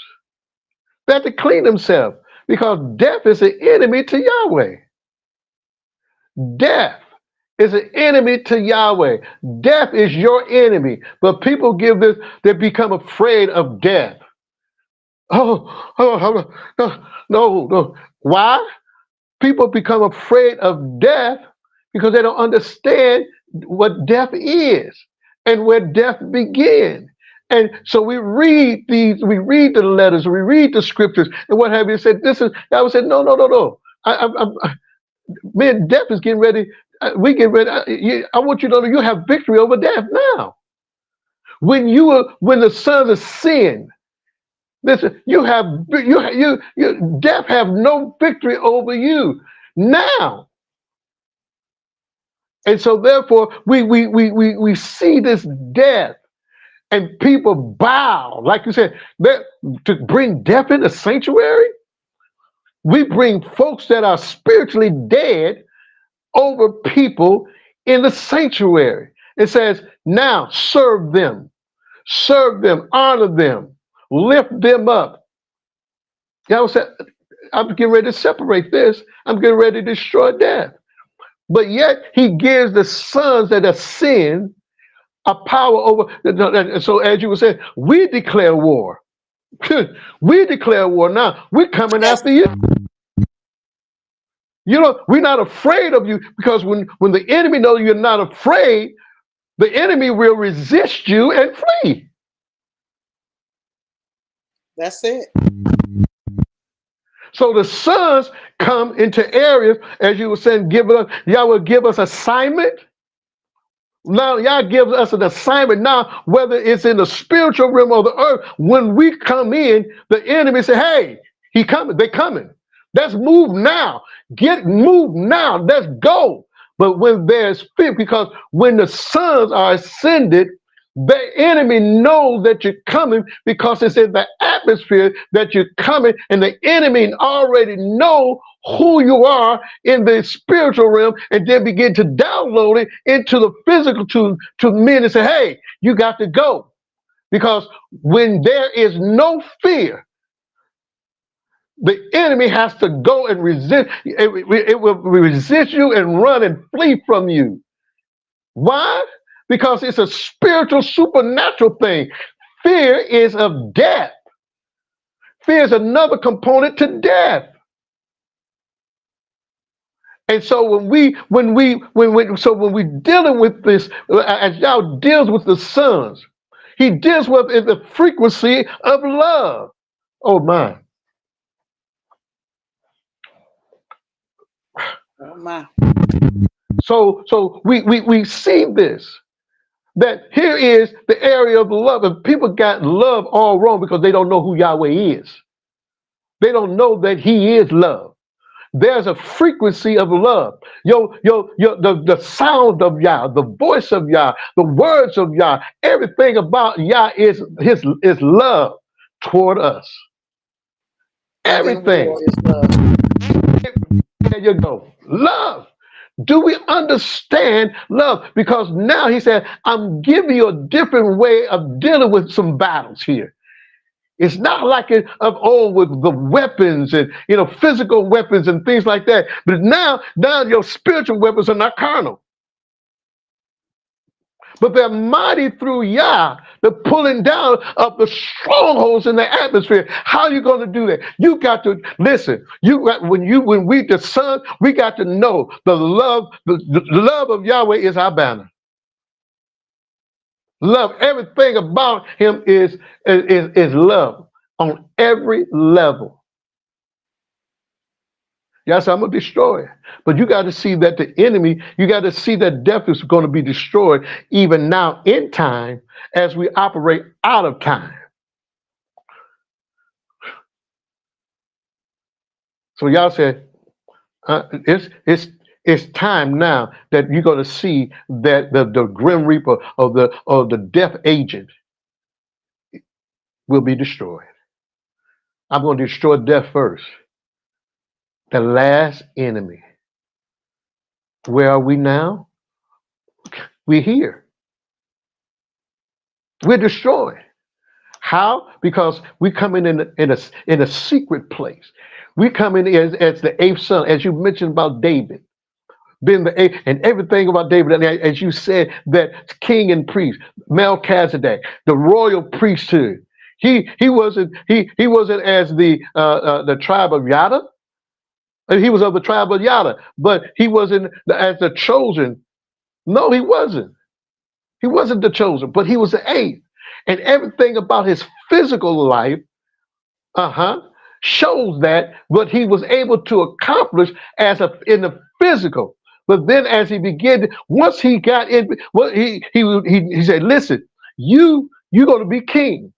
They had to clean themselves because death is an enemy to Yahweh. Death is an enemy to Yahweh. Death is your enemy. But people they become afraid of death. No. Why? People become afraid of death because they don't understand what death is and where death begins. And so we read the letters, we read the scriptures, and what have you said. I would say, no. Man, death is getting ready. We get ready. I want you to know you have victory over death now. When the sons of sin, listen, death have no victory over you now. And so therefore we see this death and people bow, like you said, to bring death in the sanctuary. We bring folks that are spiritually dead over people in the sanctuary. It says, now serve them, honor them, lift them up. Y'all said, I'm getting ready to separate this. I'm getting ready to destroy death. But yet he gives the sons that have sinned a power over. So as you were saying, we declare war. We declare war now. We're coming Yes. after you. We're not afraid of you because when the enemy knows you're not afraid, the enemy will resist you and flee. That's it. So the sons come into areas, as you were saying, y'all will give us assignment. Now y'all gives us an assignment now, whether it's in the spiritual realm or the earth. When we come in, the enemy say, hey, he coming, they coming. Let's move now. Move now. Let's go. But when there's fear, because when the sons are ascended, the enemy knows that you're coming because it's in the atmosphere that you're coming, and the enemy already know who you are in the spiritual realm, and then begin to download it into the physical to men and say, hey, you got to go. Because when there is no fear, the enemy has to go and resist. It will resist you and run and flee from you. Why? Because it's a spiritual, supernatural thing. Fear is of death. Fear is another component to death. And so when we dealing with this, as Yah deals with the sons, he deals with in the frequency of love. Oh my. Oh my. So we see this. That here is the area of love. And people got love all wrong because they don't know who Yahweh is. They don't know that he is love. There's a frequency of love. The sound of Yah, the voice of Yah, the words of Yah, everything about Yah is love toward us. Even Everything. war is love. There you go. Love. Do we understand love? Because now he said, I'm giving you a different way of dealing with some battles here. It's not like it of old with the weapons and physical weapons and things like that. But now your spiritual weapons are not carnal, but they're mighty through Yah, the pulling down of the strongholds in the atmosphere. How are you going to do that? You got to listen. When we the son, we got to know the love. The love of Yahweh is our banner. Love. Everything about him is love on every level. Yes, I'm going to destroy it. But you got to see that the enemy, you got to see that death is going to be destroyed even now in time as we operate out of time. So y'all said, it's time now that you're going to see that the grim reaper of the death agent will be destroyed. I'm going to destroy death first. The last enemy. Where are we now? We're here. We're destroyed. How? Because we come in a secret place. We come in as the eighth son, as you mentioned about David, being the eighth, and everything about David. And as you said, that king and priest, Melchizedek, the royal priesthood. He wasn't as the tribe of Yada. He was of the tribe of Yada, but he wasn't as the chosen. No, he wasn't. He wasn't the chosen, but he was the eighth. And everything about his physical life, shows that what he was able to accomplish in the physical. But then, as he began, once he got in, well, he said, "Listen, you're going to be king.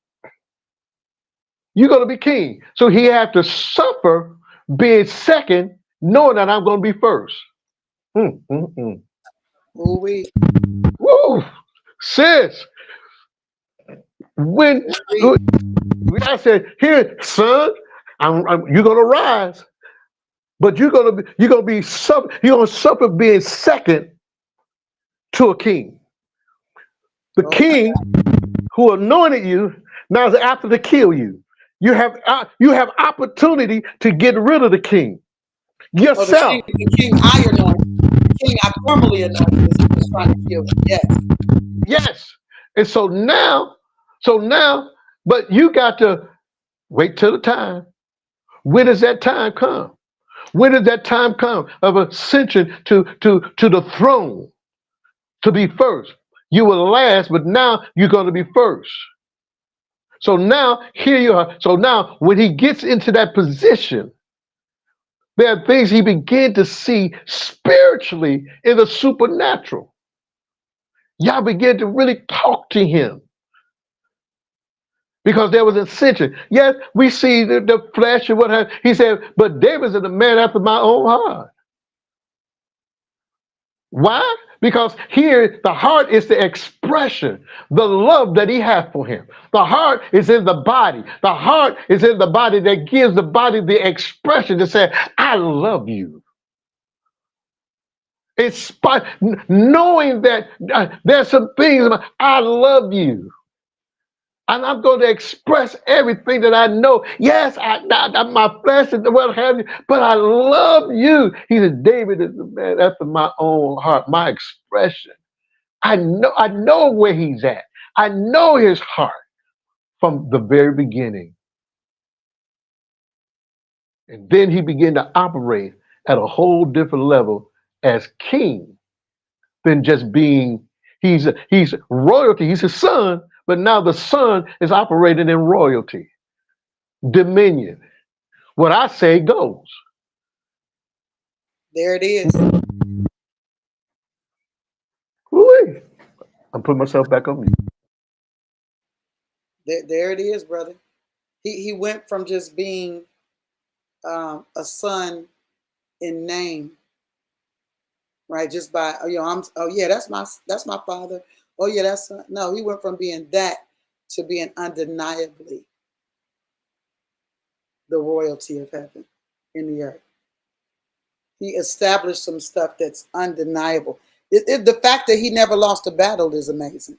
You're going to be king." So he had to suffer being second, knowing that I'm going to be first. Mm, mm, mm. Ooh we. Woo, sis. When Ooh we. I said, "Here, son, you're going to rise." But you're gonna suffer being second to a king. The Oh my. king who anointed you now is after to kill you. You have opportunity to get rid of the king Oh, yourself. the king I anointed, the king I formerly anointed is trying to kill me. Yes. Yes. And so now, but you got to wait till the time. When does that time come? When does that time come of ascension to the throne? To be first. You were last, but now you're going to be first. So now, here you are. So now, when he gets into that position, there are things he began to see spiritually in the supernatural. Y'all began to really talk to him because there was ascension. Yes, we see the flesh and what have he said, but David's a man after my own heart. Why? Because here the heart is the expression, the love that he has for him. The heart is in the body. The heart is in the body that gives the body the expression to say, I love you. It's knowing that there's some things about, I love you. And I'm going to express everything that I know. Yes, my flesh and what have you, but I love you. He said, David is the man after my own heart, my expression. I know where he's at. I know his heart from the very beginning. And then he began to operate at a whole different level as king than just being, he's royalty, he's his son, but now the son is operating in royalty, dominion. What I say goes. There it is. Woo-wee. I'm putting myself back on mute. There it is, brother. He went from just being a son in name, right? Just by, oh yeah, that's my father. Oh yeah, that's no. He went from being that to being undeniably the royalty of heaven in the earth. He established some stuff that's undeniable. The fact that he never lost a battle is amazing.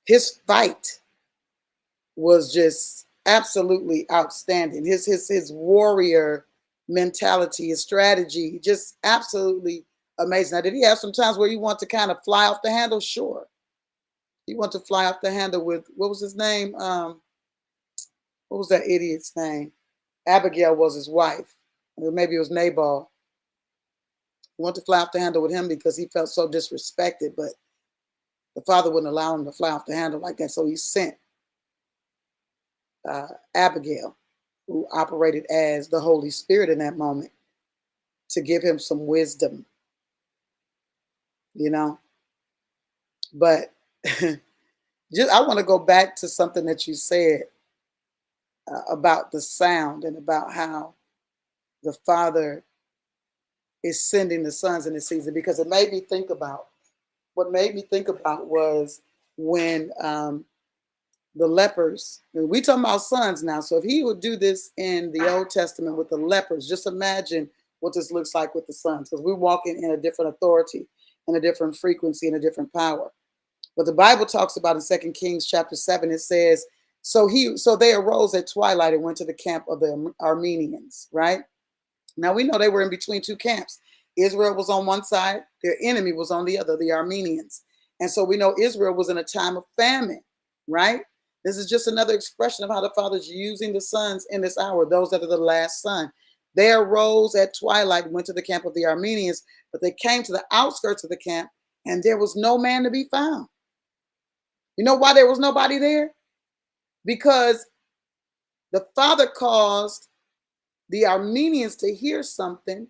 His fight was just absolutely outstanding. His warrior mentality, his strategy, just absolutely amazing. Now, did he have some times where you want to kind of fly off the handle? Sure. He wanted to fly off the handle with, what was his name? What was that idiot's name? Abigail was his wife. Or maybe it was Nabal. He wanted to fly off the handle with him because he felt so disrespected, but the father wouldn't allow him to fly off the handle like that. So he sent Abigail, who operated as the Holy Spirit in that moment, to give him some wisdom, you know. But I want to go back to something that you said about the sound and about how the Father is sending the sons in this season, because it made me think about, what made me think about was when the lepers, we talking about sons now. So if he would do this in the Old Testament with the lepers, just imagine what this looks like with the sons, because we're walking in a different authority, in a different frequency, in a different power. But the Bible talks about in 2 Kings chapter 7, it says, so they arose at twilight and went to the camp of the Armenians, right? Now we know they were in between two camps. Israel was on one side, their enemy was on the other, the Armenians. And so we know Israel was in a time of famine, right? This is just another expression of how the Father's using the sons in this hour, those that are the last son. They arose at twilight and went to the camp of the Armenians, but they came to the outskirts of the camp, and there was no man to be found. You know why there was nobody there? Because the Father caused the Armenians to hear something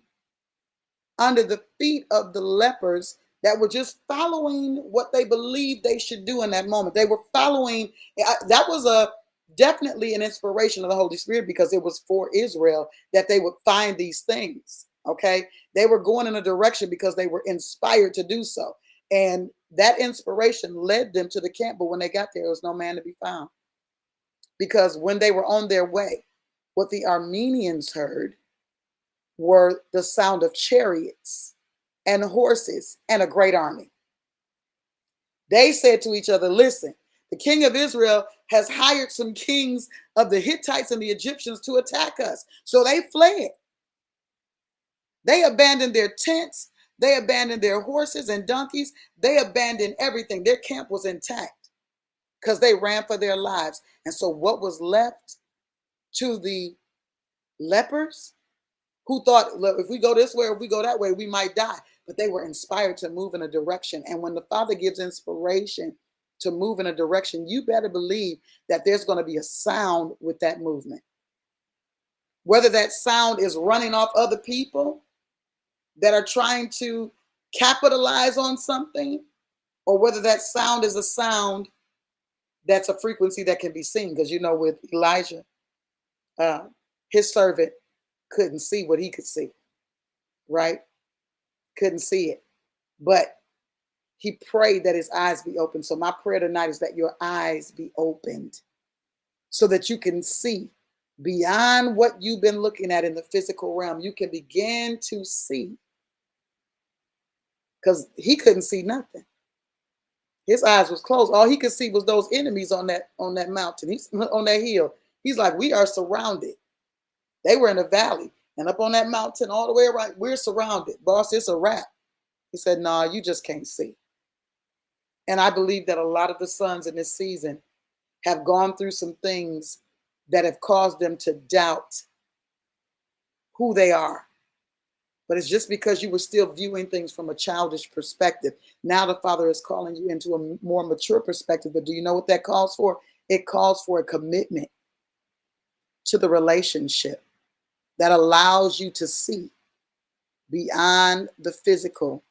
under the feet of the lepers that were just following what they believed they should do in that moment. They were following, that was definitely an inspiration of the Holy Spirit, because it was for Israel that they would find these things, okay? They were going in a direction because they were inspired to do so. And that inspiration led them to the camp, but when they got there was no man to be found. Because when they were on their way, what the Armenians heard were the sound of chariots and horses and a great army. They said to each other, listen, the king of Israel has hired some kings of the Hittites and the Egyptians to attack us. So they fled. They abandoned their tents. They abandoned their horses and donkeys. They abandoned everything. Their camp was intact because they ran for their lives. And so what was left to the lepers, who thought, look, if we go this way or if we go that way, we might die. But they were inspired to move in a direction. And when the Father gives inspiration to move in a direction, you better believe that there's going to be a sound with that movement. Whether that sound is running off other people that are trying to capitalize on something, or whether that sound is a sound that's a frequency that can be seen. Because, you know, with Elijah, his servant couldn't see what he could see, right? Couldn't see it. But he prayed that his eyes be open. So my prayer tonight is that your eyes be opened so that you can see beyond what you've been looking at in the physical realm. You can begin to see, because he couldn't see nothing. His eyes was closed. All he could see was those enemies on that mountain. He's on that hill. He's like, we are surrounded. They were in a valley, and up on that mountain all the way around, we're surrounded. Boss, it's a wrap. He said, nah, you just can't see. And I believe that a lot of the sons in this season have gone through some things that have caused them to doubt who they are. But it's just because you were still viewing things from a childish perspective. Now the Father is calling you into a more mature perspective. But do you know what that calls for? It calls for a commitment to the relationship that allows you to see beyond the physical,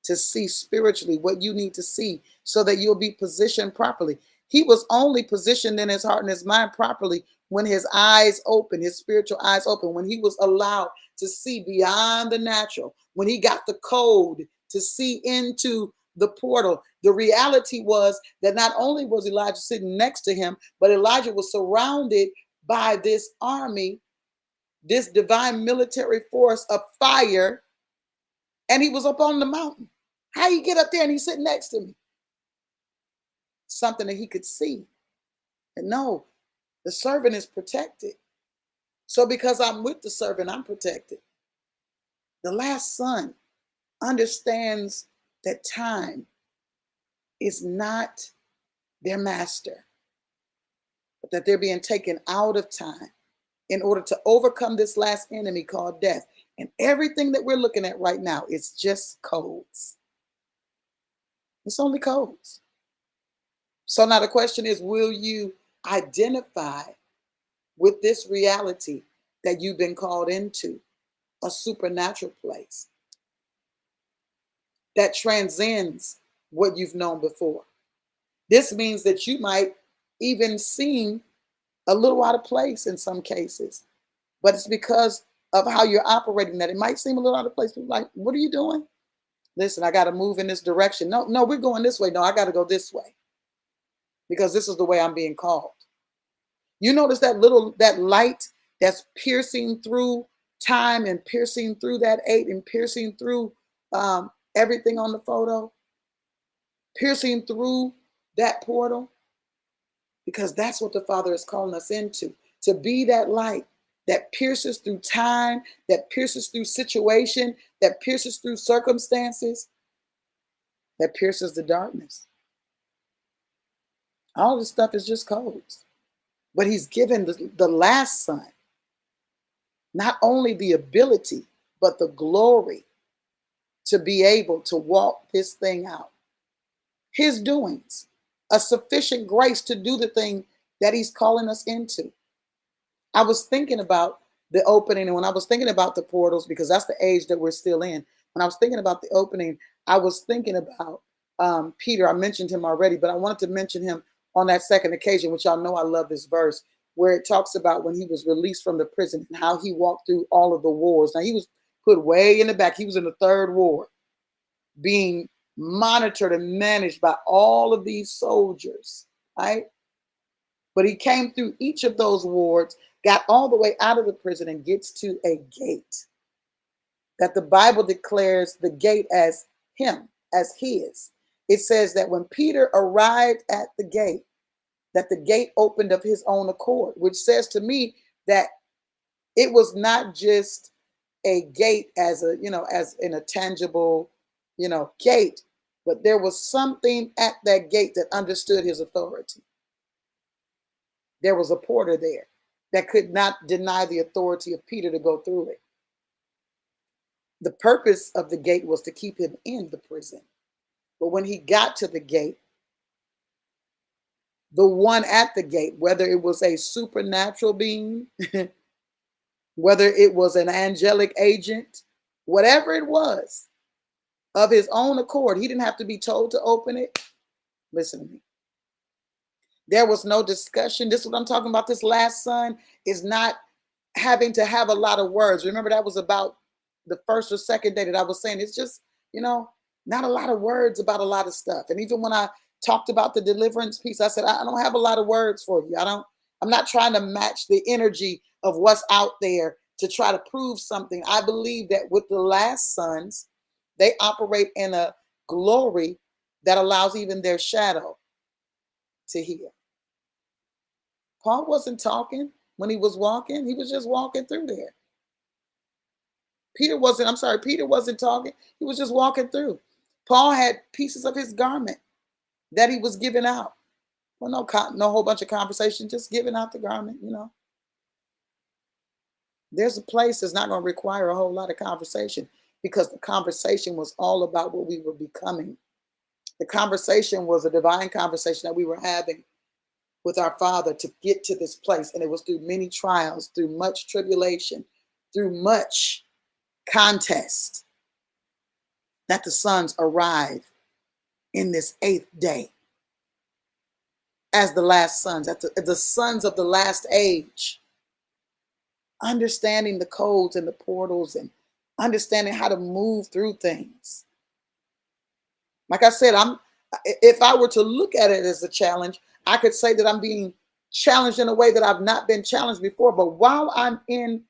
to see spiritually what you need to see so that you'll be positioned properly. He was only positioned in his heart and his mind properly when his eyes open, his spiritual eyes open, when he was allowed to see beyond the natural, when he got the code to see into the portal. The reality was that not only was Elijah sitting next to him, but Elijah was surrounded by this army, this divine military force of fire, and he was up on the mountain. How you get up there and he's sitting next to me? Something that he could see. And no, the servant is protected. So because I'm with the servant, I'm protected. The last son understands that time is not their master, but that they're being taken out of time in order to overcome this last enemy called death. And everything that we're looking at right now is just codes. It's only codes. So now the question is, will you identify with this reality that you've been called into, a supernatural place that transcends what you've known before? This means that you might even seem a little out of place in some cases, but it's because of how you're operating that it might seem a little out of place. People are like, what are you doing? Listen, I got to move in this direction. No, we're going this way. No, I got to go this way because this is the way I'm being called. You notice that light that's piercing through time and piercing through that 8 and piercing through everything on the photo, piercing through that portal, because that's what the Father is calling us into, to be that light that pierces through time, that pierces through situation, that pierces through circumstances, that pierces the darkness. All this stuff is just codes. But he's given the last son not only the ability, but the glory to be able to walk this thing out. His doings, a sufficient grace to do the thing that he's calling us into. I was thinking about the opening, and when I was thinking about the portals, because that's the age that we're still in, when I was thinking about the opening, I was thinking about Peter. I mentioned him already, but I wanted to mention him on that second occasion, which y'all know I love this verse, where it talks about when he was released from the prison and how he walked through all of the wars. Now, he was put way in the back. He was in the third war, being monitored and managed by all of these soldiers, right? But he came through each of those wards, got all the way out of the prison, and gets to a gate that the Bible declares the gate as him, as his. It says that when Peter arrived at the gate, that the gate opened of his own accord, which says to me that it was not just a gate as a, as in a tangible, gate, but there was something at that gate that understood his authority. There was a porter there that could not deny the authority of Peter to go through it. The purpose of the gate was to keep him in the prison. But when he got to the gate, the one at the gate, whether it was a supernatural being, whether it was an angelic agent, whatever it was, of his own accord, he didn't have to be told to open it. Listen to me. There was no discussion. This is what I'm talking about. This last son is not having to have a lot of words. Remember, that was about the first or second day that I was saying, it's just, not a lot of words about a lot of stuff. And even when I talked about the deliverance piece, I said, I don't have a lot of words for you. I'm not trying to match the energy of what's out there to try to prove something. I believe that with the last sons, they operate in a glory that allows even their shadow to heal. Paul wasn't talking when he was walking. He was just walking through there. Peter wasn't talking. He was just walking through. Paul had pieces of his garment that he was giving out. Well, no whole bunch of conversation, just giving out the garment, There's a place that's not going to require a whole lot of conversation, because the conversation was all about what we were becoming. The conversation was a divine conversation that we were having with our Father to get to this place. And it was through many trials, through much tribulation, through much contest, that the sons arrive in this 8th day as the last sons, as the sons of the last age, understanding the codes and the portals and understanding how to move through things. Like I said, if I were to look at it as a challenge, I could say that I'm being challenged in a way that I've not been challenged before. But while I'm in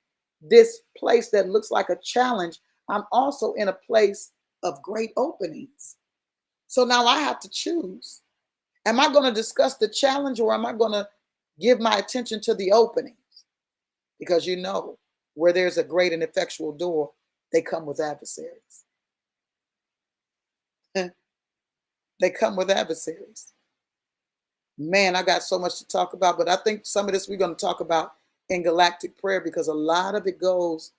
this place that looks like a challenge, I'm also in a place of great openings. So now I have to choose. Am I going to discuss the challenge, or am I going to give my attention to the openings? Because you know, where there's a great and effectual door, they come with adversaries. They come with adversaries. Man, I got so much to talk about, but I think some of this we're going to talk about in galactic prayer, because a lot of it goes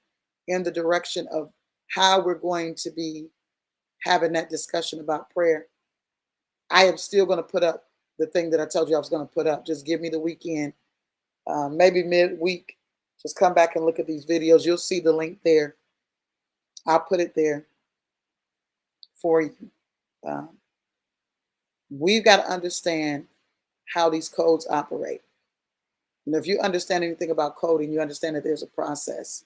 in the direction of how we're going to be having that discussion about prayer. I am still going to put up the thing that I told you I was going to put up. Just give me the weekend, maybe midweek. Just come back and look at these videos. You'll see the link there. I'll put it there for you. We've got to understand how these codes operate. And if you understand anything about coding, you understand that there's a process.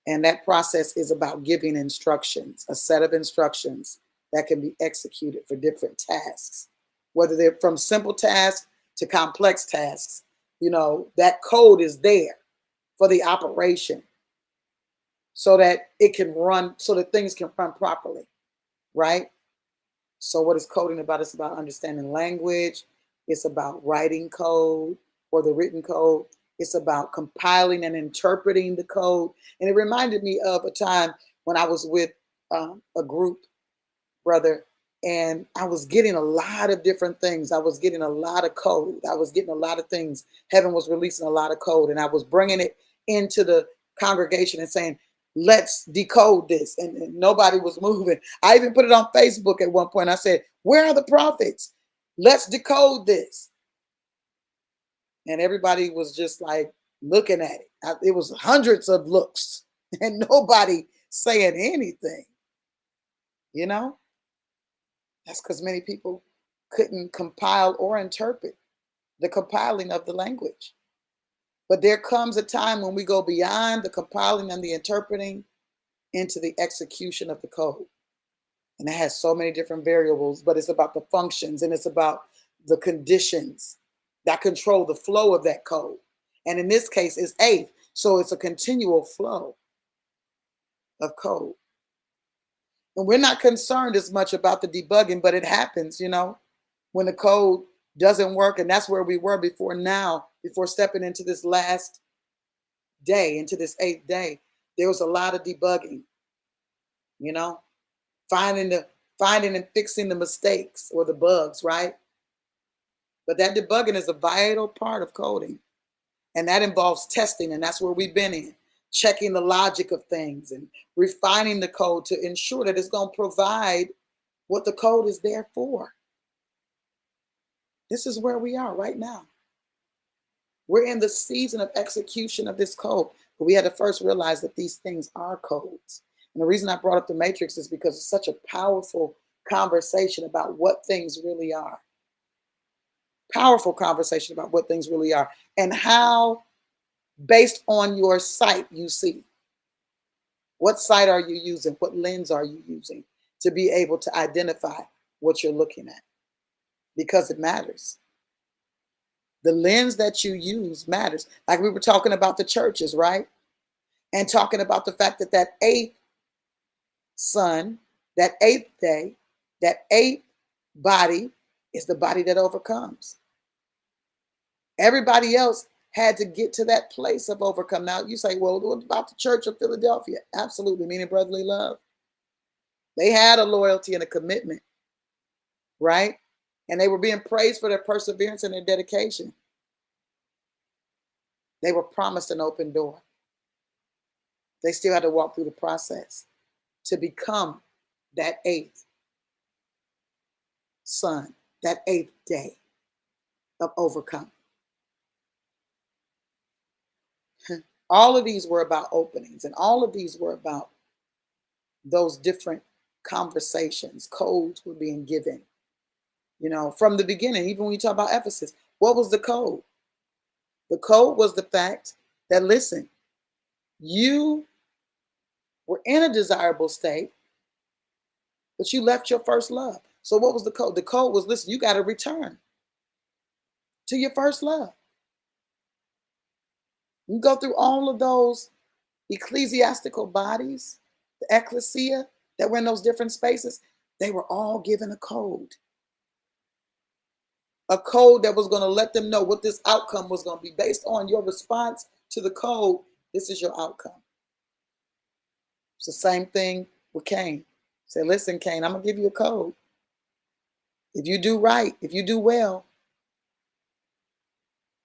And that process is about giving instructions, a set of instructions that can be executed for different tasks, whether they're from simple tasks to complex tasks. You know, that code is there for the operation so that it can run, so that things can run properly, right? So what is coding about? It's about understanding language. It's about writing code, or the written code. It's about compiling and interpreting the code. And it reminded me of a time when I was with a group, brother, and I was getting a lot of different things. I was getting a lot of code. I was getting a lot of things. Heaven was releasing a lot of code, and I was bringing it into the congregation and saying, let's decode this. And nobody was moving. I even put it on Facebook at one point. I said, where are the prophets? Let's decode this. And everybody was just like looking at it. It was hundreds of looks and nobody saying anything. You know, that's because many people couldn't compile or interpret the compiling of the language. But there comes a time when we go beyond the compiling and the interpreting into the execution of the code. And it has so many different variables, but it's about the functions, and it's about the conditions that control the flow of that code. And in this case, it's 8. So it's a continual flow of code. And we're not concerned as much about the debugging, but it happens, you know, when the code doesn't work. And that's where we were before now, before stepping into this last day, into this 8th day. There was a lot of debugging, you know, finding and fixing the mistakes or the bugs, right? But that debugging is a vital part of coding. And that involves testing. And that's where we've been in, checking the logic of things and refining the code to ensure that it's going to provide what the code is there for. This is where we are right now. We're in the season of execution of this code. But we had to first realize that these things are codes. And the reason I brought up the matrix is because it's such a powerful conversation about what things really are. Powerful conversation about what things really are and how, based on your sight, you see. What sight are you using? What lens are you using to be able to identify what you're looking at? Because it matters. The lens that you use matters. Like we were talking about the churches, right? And talking about the fact that that 8th son, that 8th day, that 8th body is the body that overcomes. Everybody else had to get to that place of overcome. Now you say, well, what about the Church of Philadelphia? Absolutely, meaning brotherly love. They had a loyalty and a commitment, right? And they were being praised for their perseverance and their dedication. They were promised an open door. They still had to walk through the process to become that eighth son, that eighth day of overcoming. All of these were about openings, and all of these were about those different conversations. Codes were being given, from the beginning. Even when you talk about Ephesus, what was the code? The code was the fact that, listen, you were in a desirable state, but you left your first love. So what was the code? The code was, listen, you got to return to your first love. You go through all of those ecclesiastical bodies, the ecclesia that were in those different spaces. They were all given a code that was going to let them know what this outcome was going to be based on your response to the code. This is your outcome. It's the same thing with Cain. Say, listen, Cain, I'm going to give you a code. If you do right, if you do well,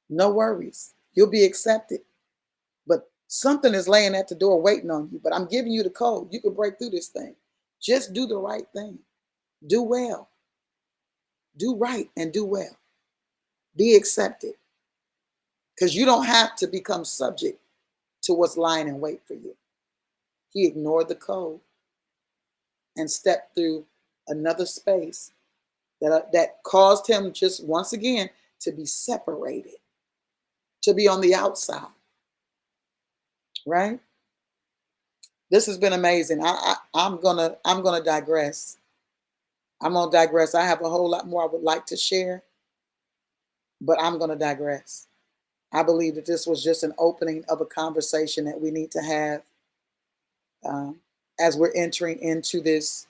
no worries. You'll be accepted. But something is laying at the door waiting on you. But I'm giving you the code. You can break through this thing. Just do the right thing. Do well. Do right and do well. Be accepted. Because you don't have to become subject to what's lying in wait for you. He ignored the code and stepped through another space that caused him just once again to be separated, to be on the outside. Right? This has been amazing. I'm gonna digress. I'm gonna digress. I have a whole lot more I would like to share, but I'm gonna digress. I believe that this was just an opening of a conversation that we need to have as we're entering into this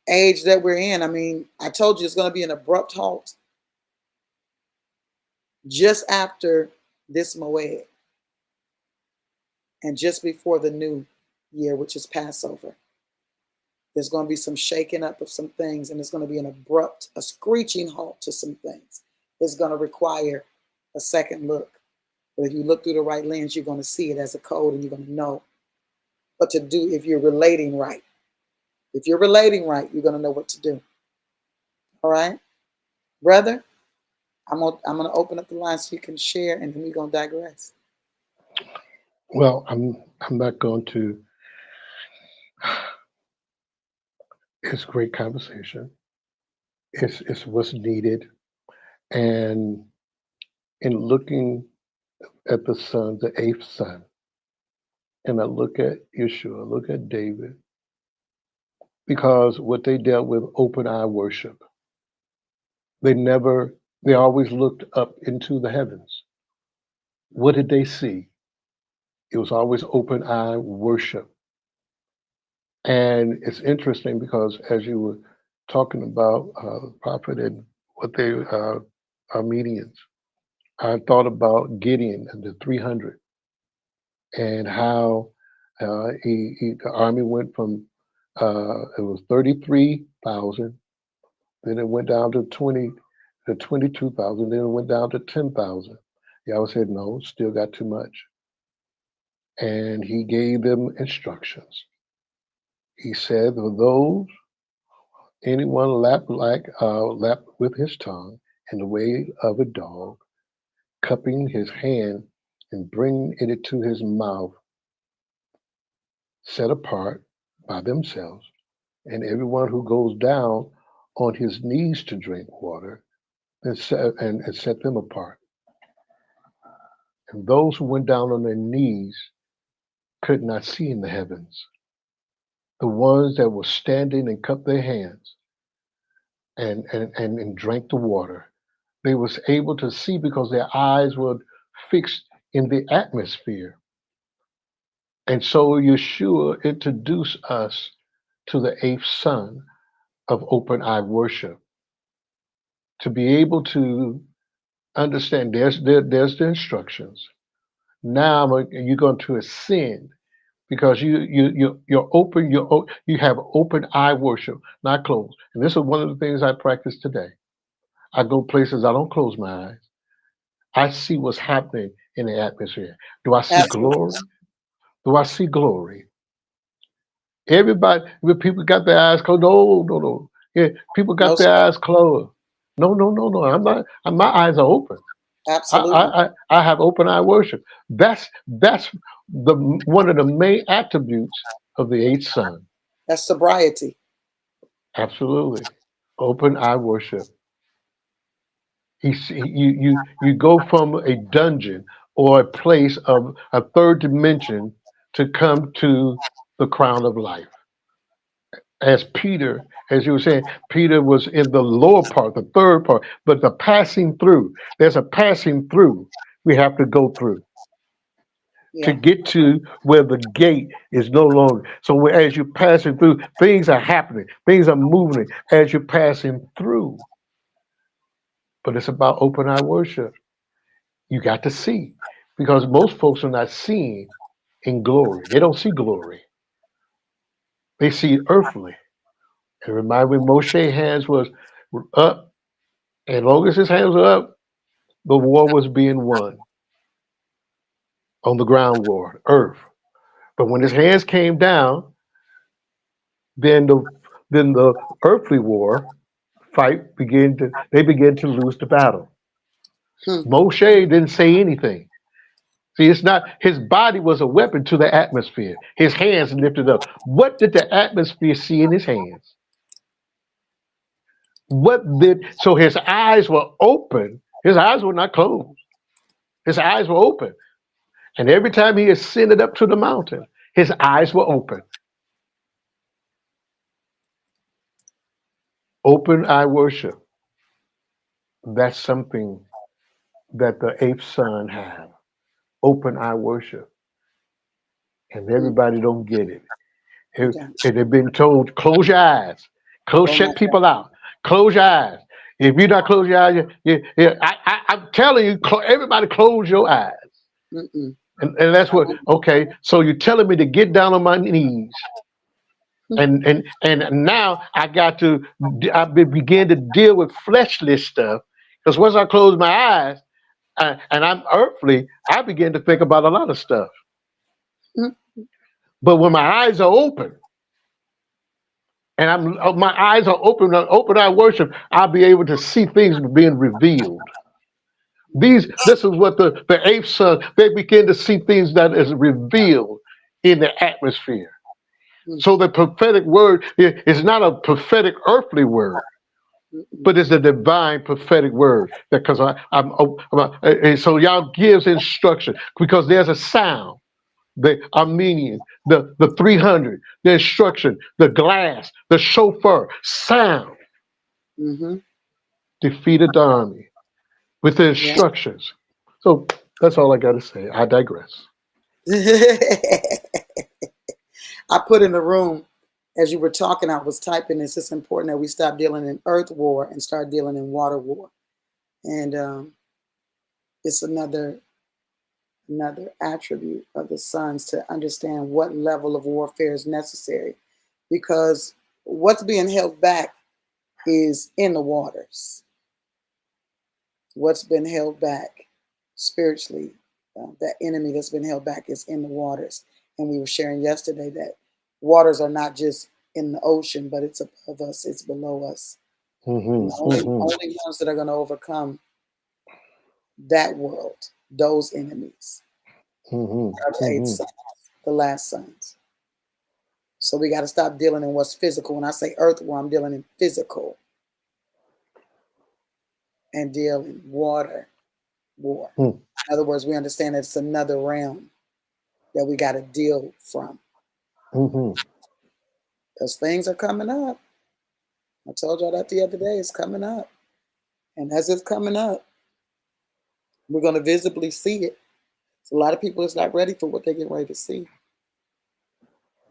age that we're in. I mean, I told you it's going to be an abrupt halt just after this Moed and just before the new year, which is Passover. There's going to be some shaking up of some things, and it's going to be an abrupt, a screeching halt to some things. It's going to require a second look. But if you look through the right lens, you're going to see it as a code, and you're going to know what to do if you're relating right. If you're relating right, you're going to know what to do. All right? Brother, I'm going to open up the line so you can share, and then we're going to digress. Well, I'm not going to. It's great conversation. It's what's needed, and in looking at the son, the eighth son, and I look at Yeshua, look at David, because what they dealt with, open eye worship. They always looked up into the heavens. What did they see? It was always open eye worship. And it's interesting because as you were talking about the prophet and what they Armenians, I thought about Gideon and the 300 and how the army went from it was 33,000, then it went down to 22,000, then it went down to 10,000. Yahweh said, no, still got too much. And he gave them instructions. He said, for those, anyone lap with his tongue in the way of a dog, cupping his hand and bringing it to his mouth, set apart by themselves, and everyone who goes down on his knees to drink water, and set them apart. And those who went down on their knees could not see in the heavens. The ones that were standing and cupped their hands and drank the water, they was able to see because their eyes were fixed in the atmosphere. And so Yeshua introduced us to the eighth son of open eye worship. To be able to understand, there's the instructions. Now you're going to ascend because you have open eye worship, not closed. And this is one of the things I practice today. I go places I don't close my eyes. I see what's happening in the atmosphere. Do I see glory? Absolutely. Do I see glory? Everybody, when people got their eyes closed, no, no, no. Yeah, people No, got their sir. eyes closed. No, no, no, no. I'm not. My eyes are open. Absolutely. I have open eye worship. That's the one of the main attributes of the eighth son. That's sobriety. Absolutely, open eye worship. You go from a dungeon or a place of a third dimension to come to the crown of life. As Peter, as you were saying, Peter was in the lower part, the third part, but the passing through. There's a passing through we have to go through to Yeah. get to where the gate is no longer. So as you're passing through, things are happening, things are moving as you're passing through. But it's about open eye worship. You got to see, because most folks are not seeing in glory. They don't see glory. They see earthly. And remind me, Moshe's hands was up, and long as his hands were up, the war was being won on the ground war, earth. But when his hands came down, then the earthly war fight began to they began to lose the battle. Hmm. Moshe didn't say anything. See, it's not his body was a weapon to the atmosphere. His hands lifted up. What did the atmosphere see in his hands? What did so his eyes were open? His eyes were not closed. His eyes were open. And every time he ascended up to the mountain, his eyes were open. Open eye worship. That's something that the eighth son have. Open eye worship. And Hmm. everybody don't get it. And Okay. they've been told, close your eyes. Close, Oh my shut people out. Close your eyes. If you're not close your eyes, I'm telling you, everybody close your eyes. God. Mm-mm. And that's I what, won't. okay, so you're telling me to get down on my knees. Hmm. And now I begin to deal with fleshly stuff. Because once I close my eyes and I'm earthly, I begin to think about a lot of stuff. Hmm. But when my eyes are open, and my eyes are open eye worship, I'll be able to see things being revealed. This is what the eighth son, they begin to see things that is revealed in the atmosphere. Hmm. So the prophetic word is not a prophetic earthly word, Mm-mm. but it's a divine prophetic word. Because and so y'all gives instruction because there's a sound. The Armenian, the 300, the instruction, the glass, the chauffeur, sound Mm-hmm. defeated the army with the Yeah. instructions. So that's all I got to say. I digress. I put in the room as you were talking, I was typing this. It's important that we stop dealing in earth war and start dealing in water war. And it's another attribute of the sons to understand what level of warfare is necessary, because what's being held back is in the waters. What's been held back spiritually, that enemy that's been held back is in the waters. And we were sharing yesterday that waters are not just in the ocean, but it's above us, it's below us. And the Mm-hmm. only ones that are going to overcome that world, those enemies, Mm-hmm. are the eighth Mm-hmm. sons, the last sons. So we got to stop dealing in what's physical. When I say earth war, I'm dealing in physical and deal in water war. Mm-hmm. In other words, we understand that it's another realm that we got to deal from, Mm-hmm. because things are coming up. I told y'all that the other day. It's coming up. And as it's coming up, we're going to visibly see it. So a lot of people is not ready for what they're getting ready to see.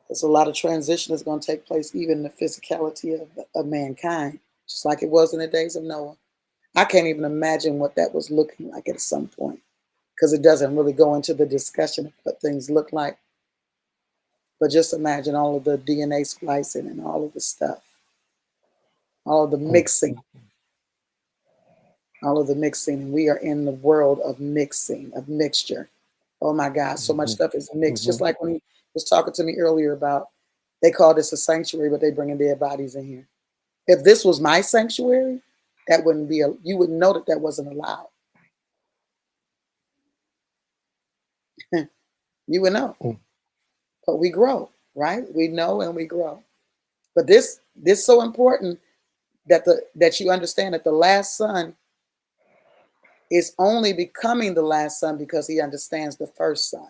There's a lot of transition that's going to take place, even in the physicality of mankind, just like it was in the days of Noah. I can't even imagine what that was looking like at some point, because it doesn't really go into the discussion of what things look like. But just imagine all of the DNA splicing and all of the stuff, all of the mixing. all of the mixing. And we are in the world of mixing, of mixture. Oh my God, so much Hmm. stuff is mixed. Just Hmm. like when he was talking to me earlier about, they call this a sanctuary, but they bringing dead bodies in here. If this was my sanctuary, that wouldn't be you wouldn't know that that wasn't allowed. You would know. But we grow, right? We know and we grow. But this so important that you understand that the last son is only becoming the last son because he understands the first son.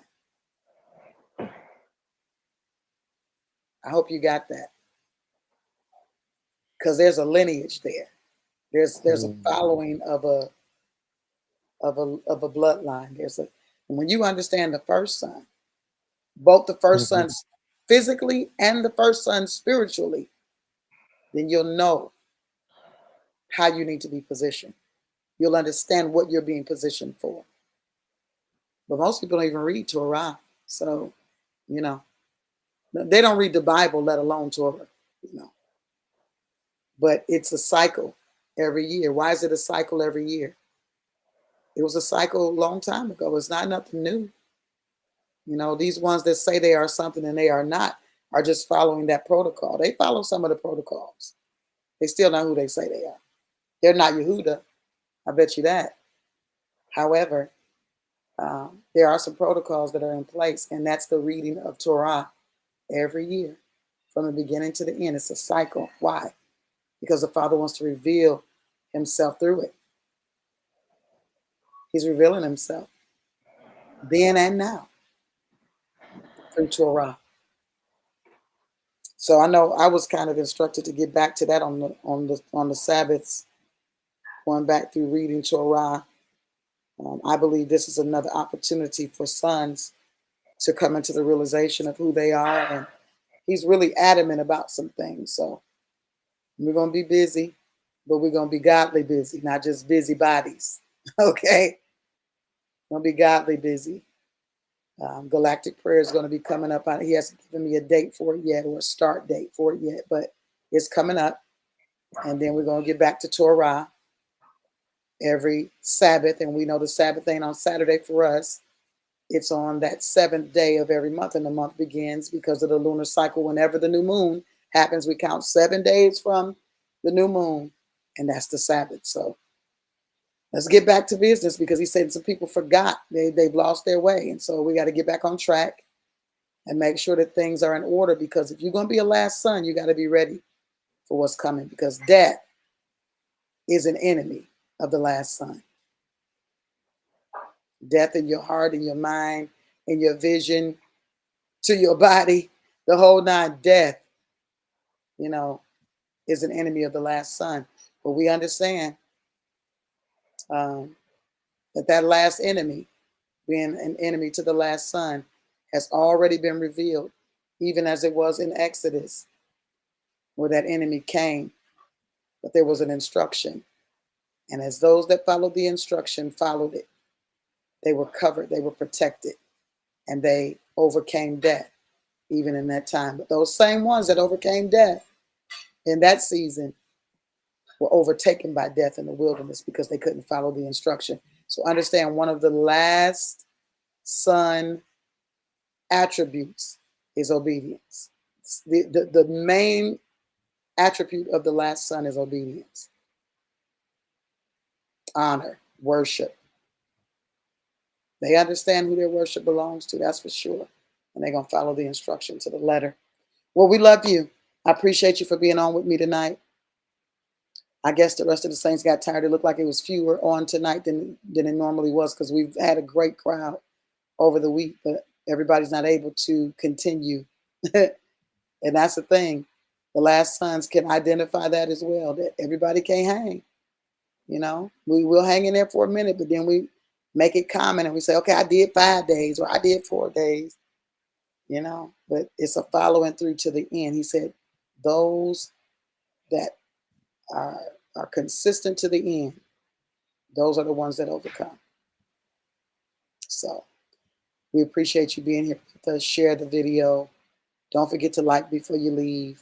I hope you got that, because there's a lineage there. There's a following of a bloodline. And when you understand the first son, both the first Hmm. son physically and the first son spiritually, then you'll know how you need to be positioned. You'll understand what you're being positioned for. But most people don't even read Torah. So, you know, they don't read the Bible, let alone Torah, you know. But it's a cycle every year. Why is it a cycle every year? It was a cycle a long time ago. It's not nothing new. You know, these ones that say they are something and they are not are just following that protocol. They follow some of the protocols. They still know who they say they are. They're not Yehuda. I bet you that. However, there are some protocols that are in place, and that's the reading of Torah every year from the beginning to the end. It's a cycle. Why? Because the Father wants to reveal himself through it. He's revealing himself then and now through Torah. So I know I was kind of instructed to get back to that on the Sabbaths, going back through reading Torah. I believe this is another opportunity for sons to come into the realization of who they are, and he's really adamant about some things. So we're gonna be busy, but we're gonna be godly busy, not just busy bodies. Okay, we're gonna be godly busy. Galactic prayer is going to be coming up. He hasn't given me a date for it yet, or a start date for it yet, but it's coming up. And then we're going to get back to Torah every Sabbath. And we know the Sabbath ain't on Saturday for us. It's on that seventh day of every month. And the month begins because of the lunar cycle. Whenever the new moon happens, we count 7 days from the new moon. And that's the Sabbath. So let's get back to business, because he said some people forgot. They've lost their way. And so we got to get back on track and make sure that things are in order, because if you're going to be a last son, you got to be ready for what's coming, because death is an enemy of the last son. Death in your heart, in your mind, in your vision, to your body, the whole nine. Death, you know, is an enemy of the last son. But we understand that last enemy, being an enemy to the last son, has already been revealed, even as it was in Exodus, where that enemy came, but there was an instruction. And as those that followed the instruction followed it, they were covered, they were protected, and they overcame death even in that time. But those same ones that overcame death in that season were overtaken by death in the wilderness because they couldn't follow the instruction. So understand, one of the last son attributes is obedience. The main attribute of the last son is obedience, honor, worship. They understand who their worship belongs to, that's for sure. And they're going to follow the instruction to the letter. Well, we love you. I appreciate you for being on with me tonight. I guess the rest of the saints got tired. It looked like it was fewer on tonight than it normally was, because we've had a great crowd over the week, but everybody's not able to continue. And that's the thing. The last sons can identify that as well, that everybody can't hang. You know, we will hang in there for a minute, but then we make it common and we say, okay, I did 5 days or I did 4 days, you know, but it's a following through to the end. He said, those that are consistent to the end, those are the ones that overcome. So we appreciate you being here with us. Share the video. Don't forget to like before you leave.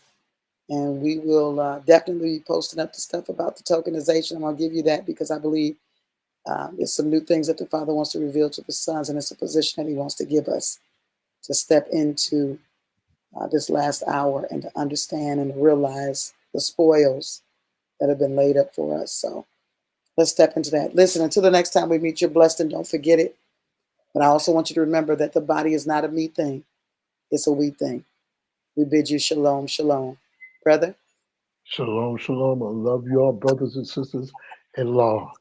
And we will definitely be posting up the stuff about the tokenization. I'm going to give you that because I believe there's some new things that the Father wants to reveal to the sons, and it's a position that He wants to give us to step into this last hour and to understand and to realize the spoils that have been laid up for us. So let's step into that. Listen, until the next time we meet, you're blessed and don't forget it. But I also want you to remember that the body is not a me thing, it's a we thing. We bid you shalom, shalom. Brother? Shalom, shalom. I love you all, brothers and sisters in law.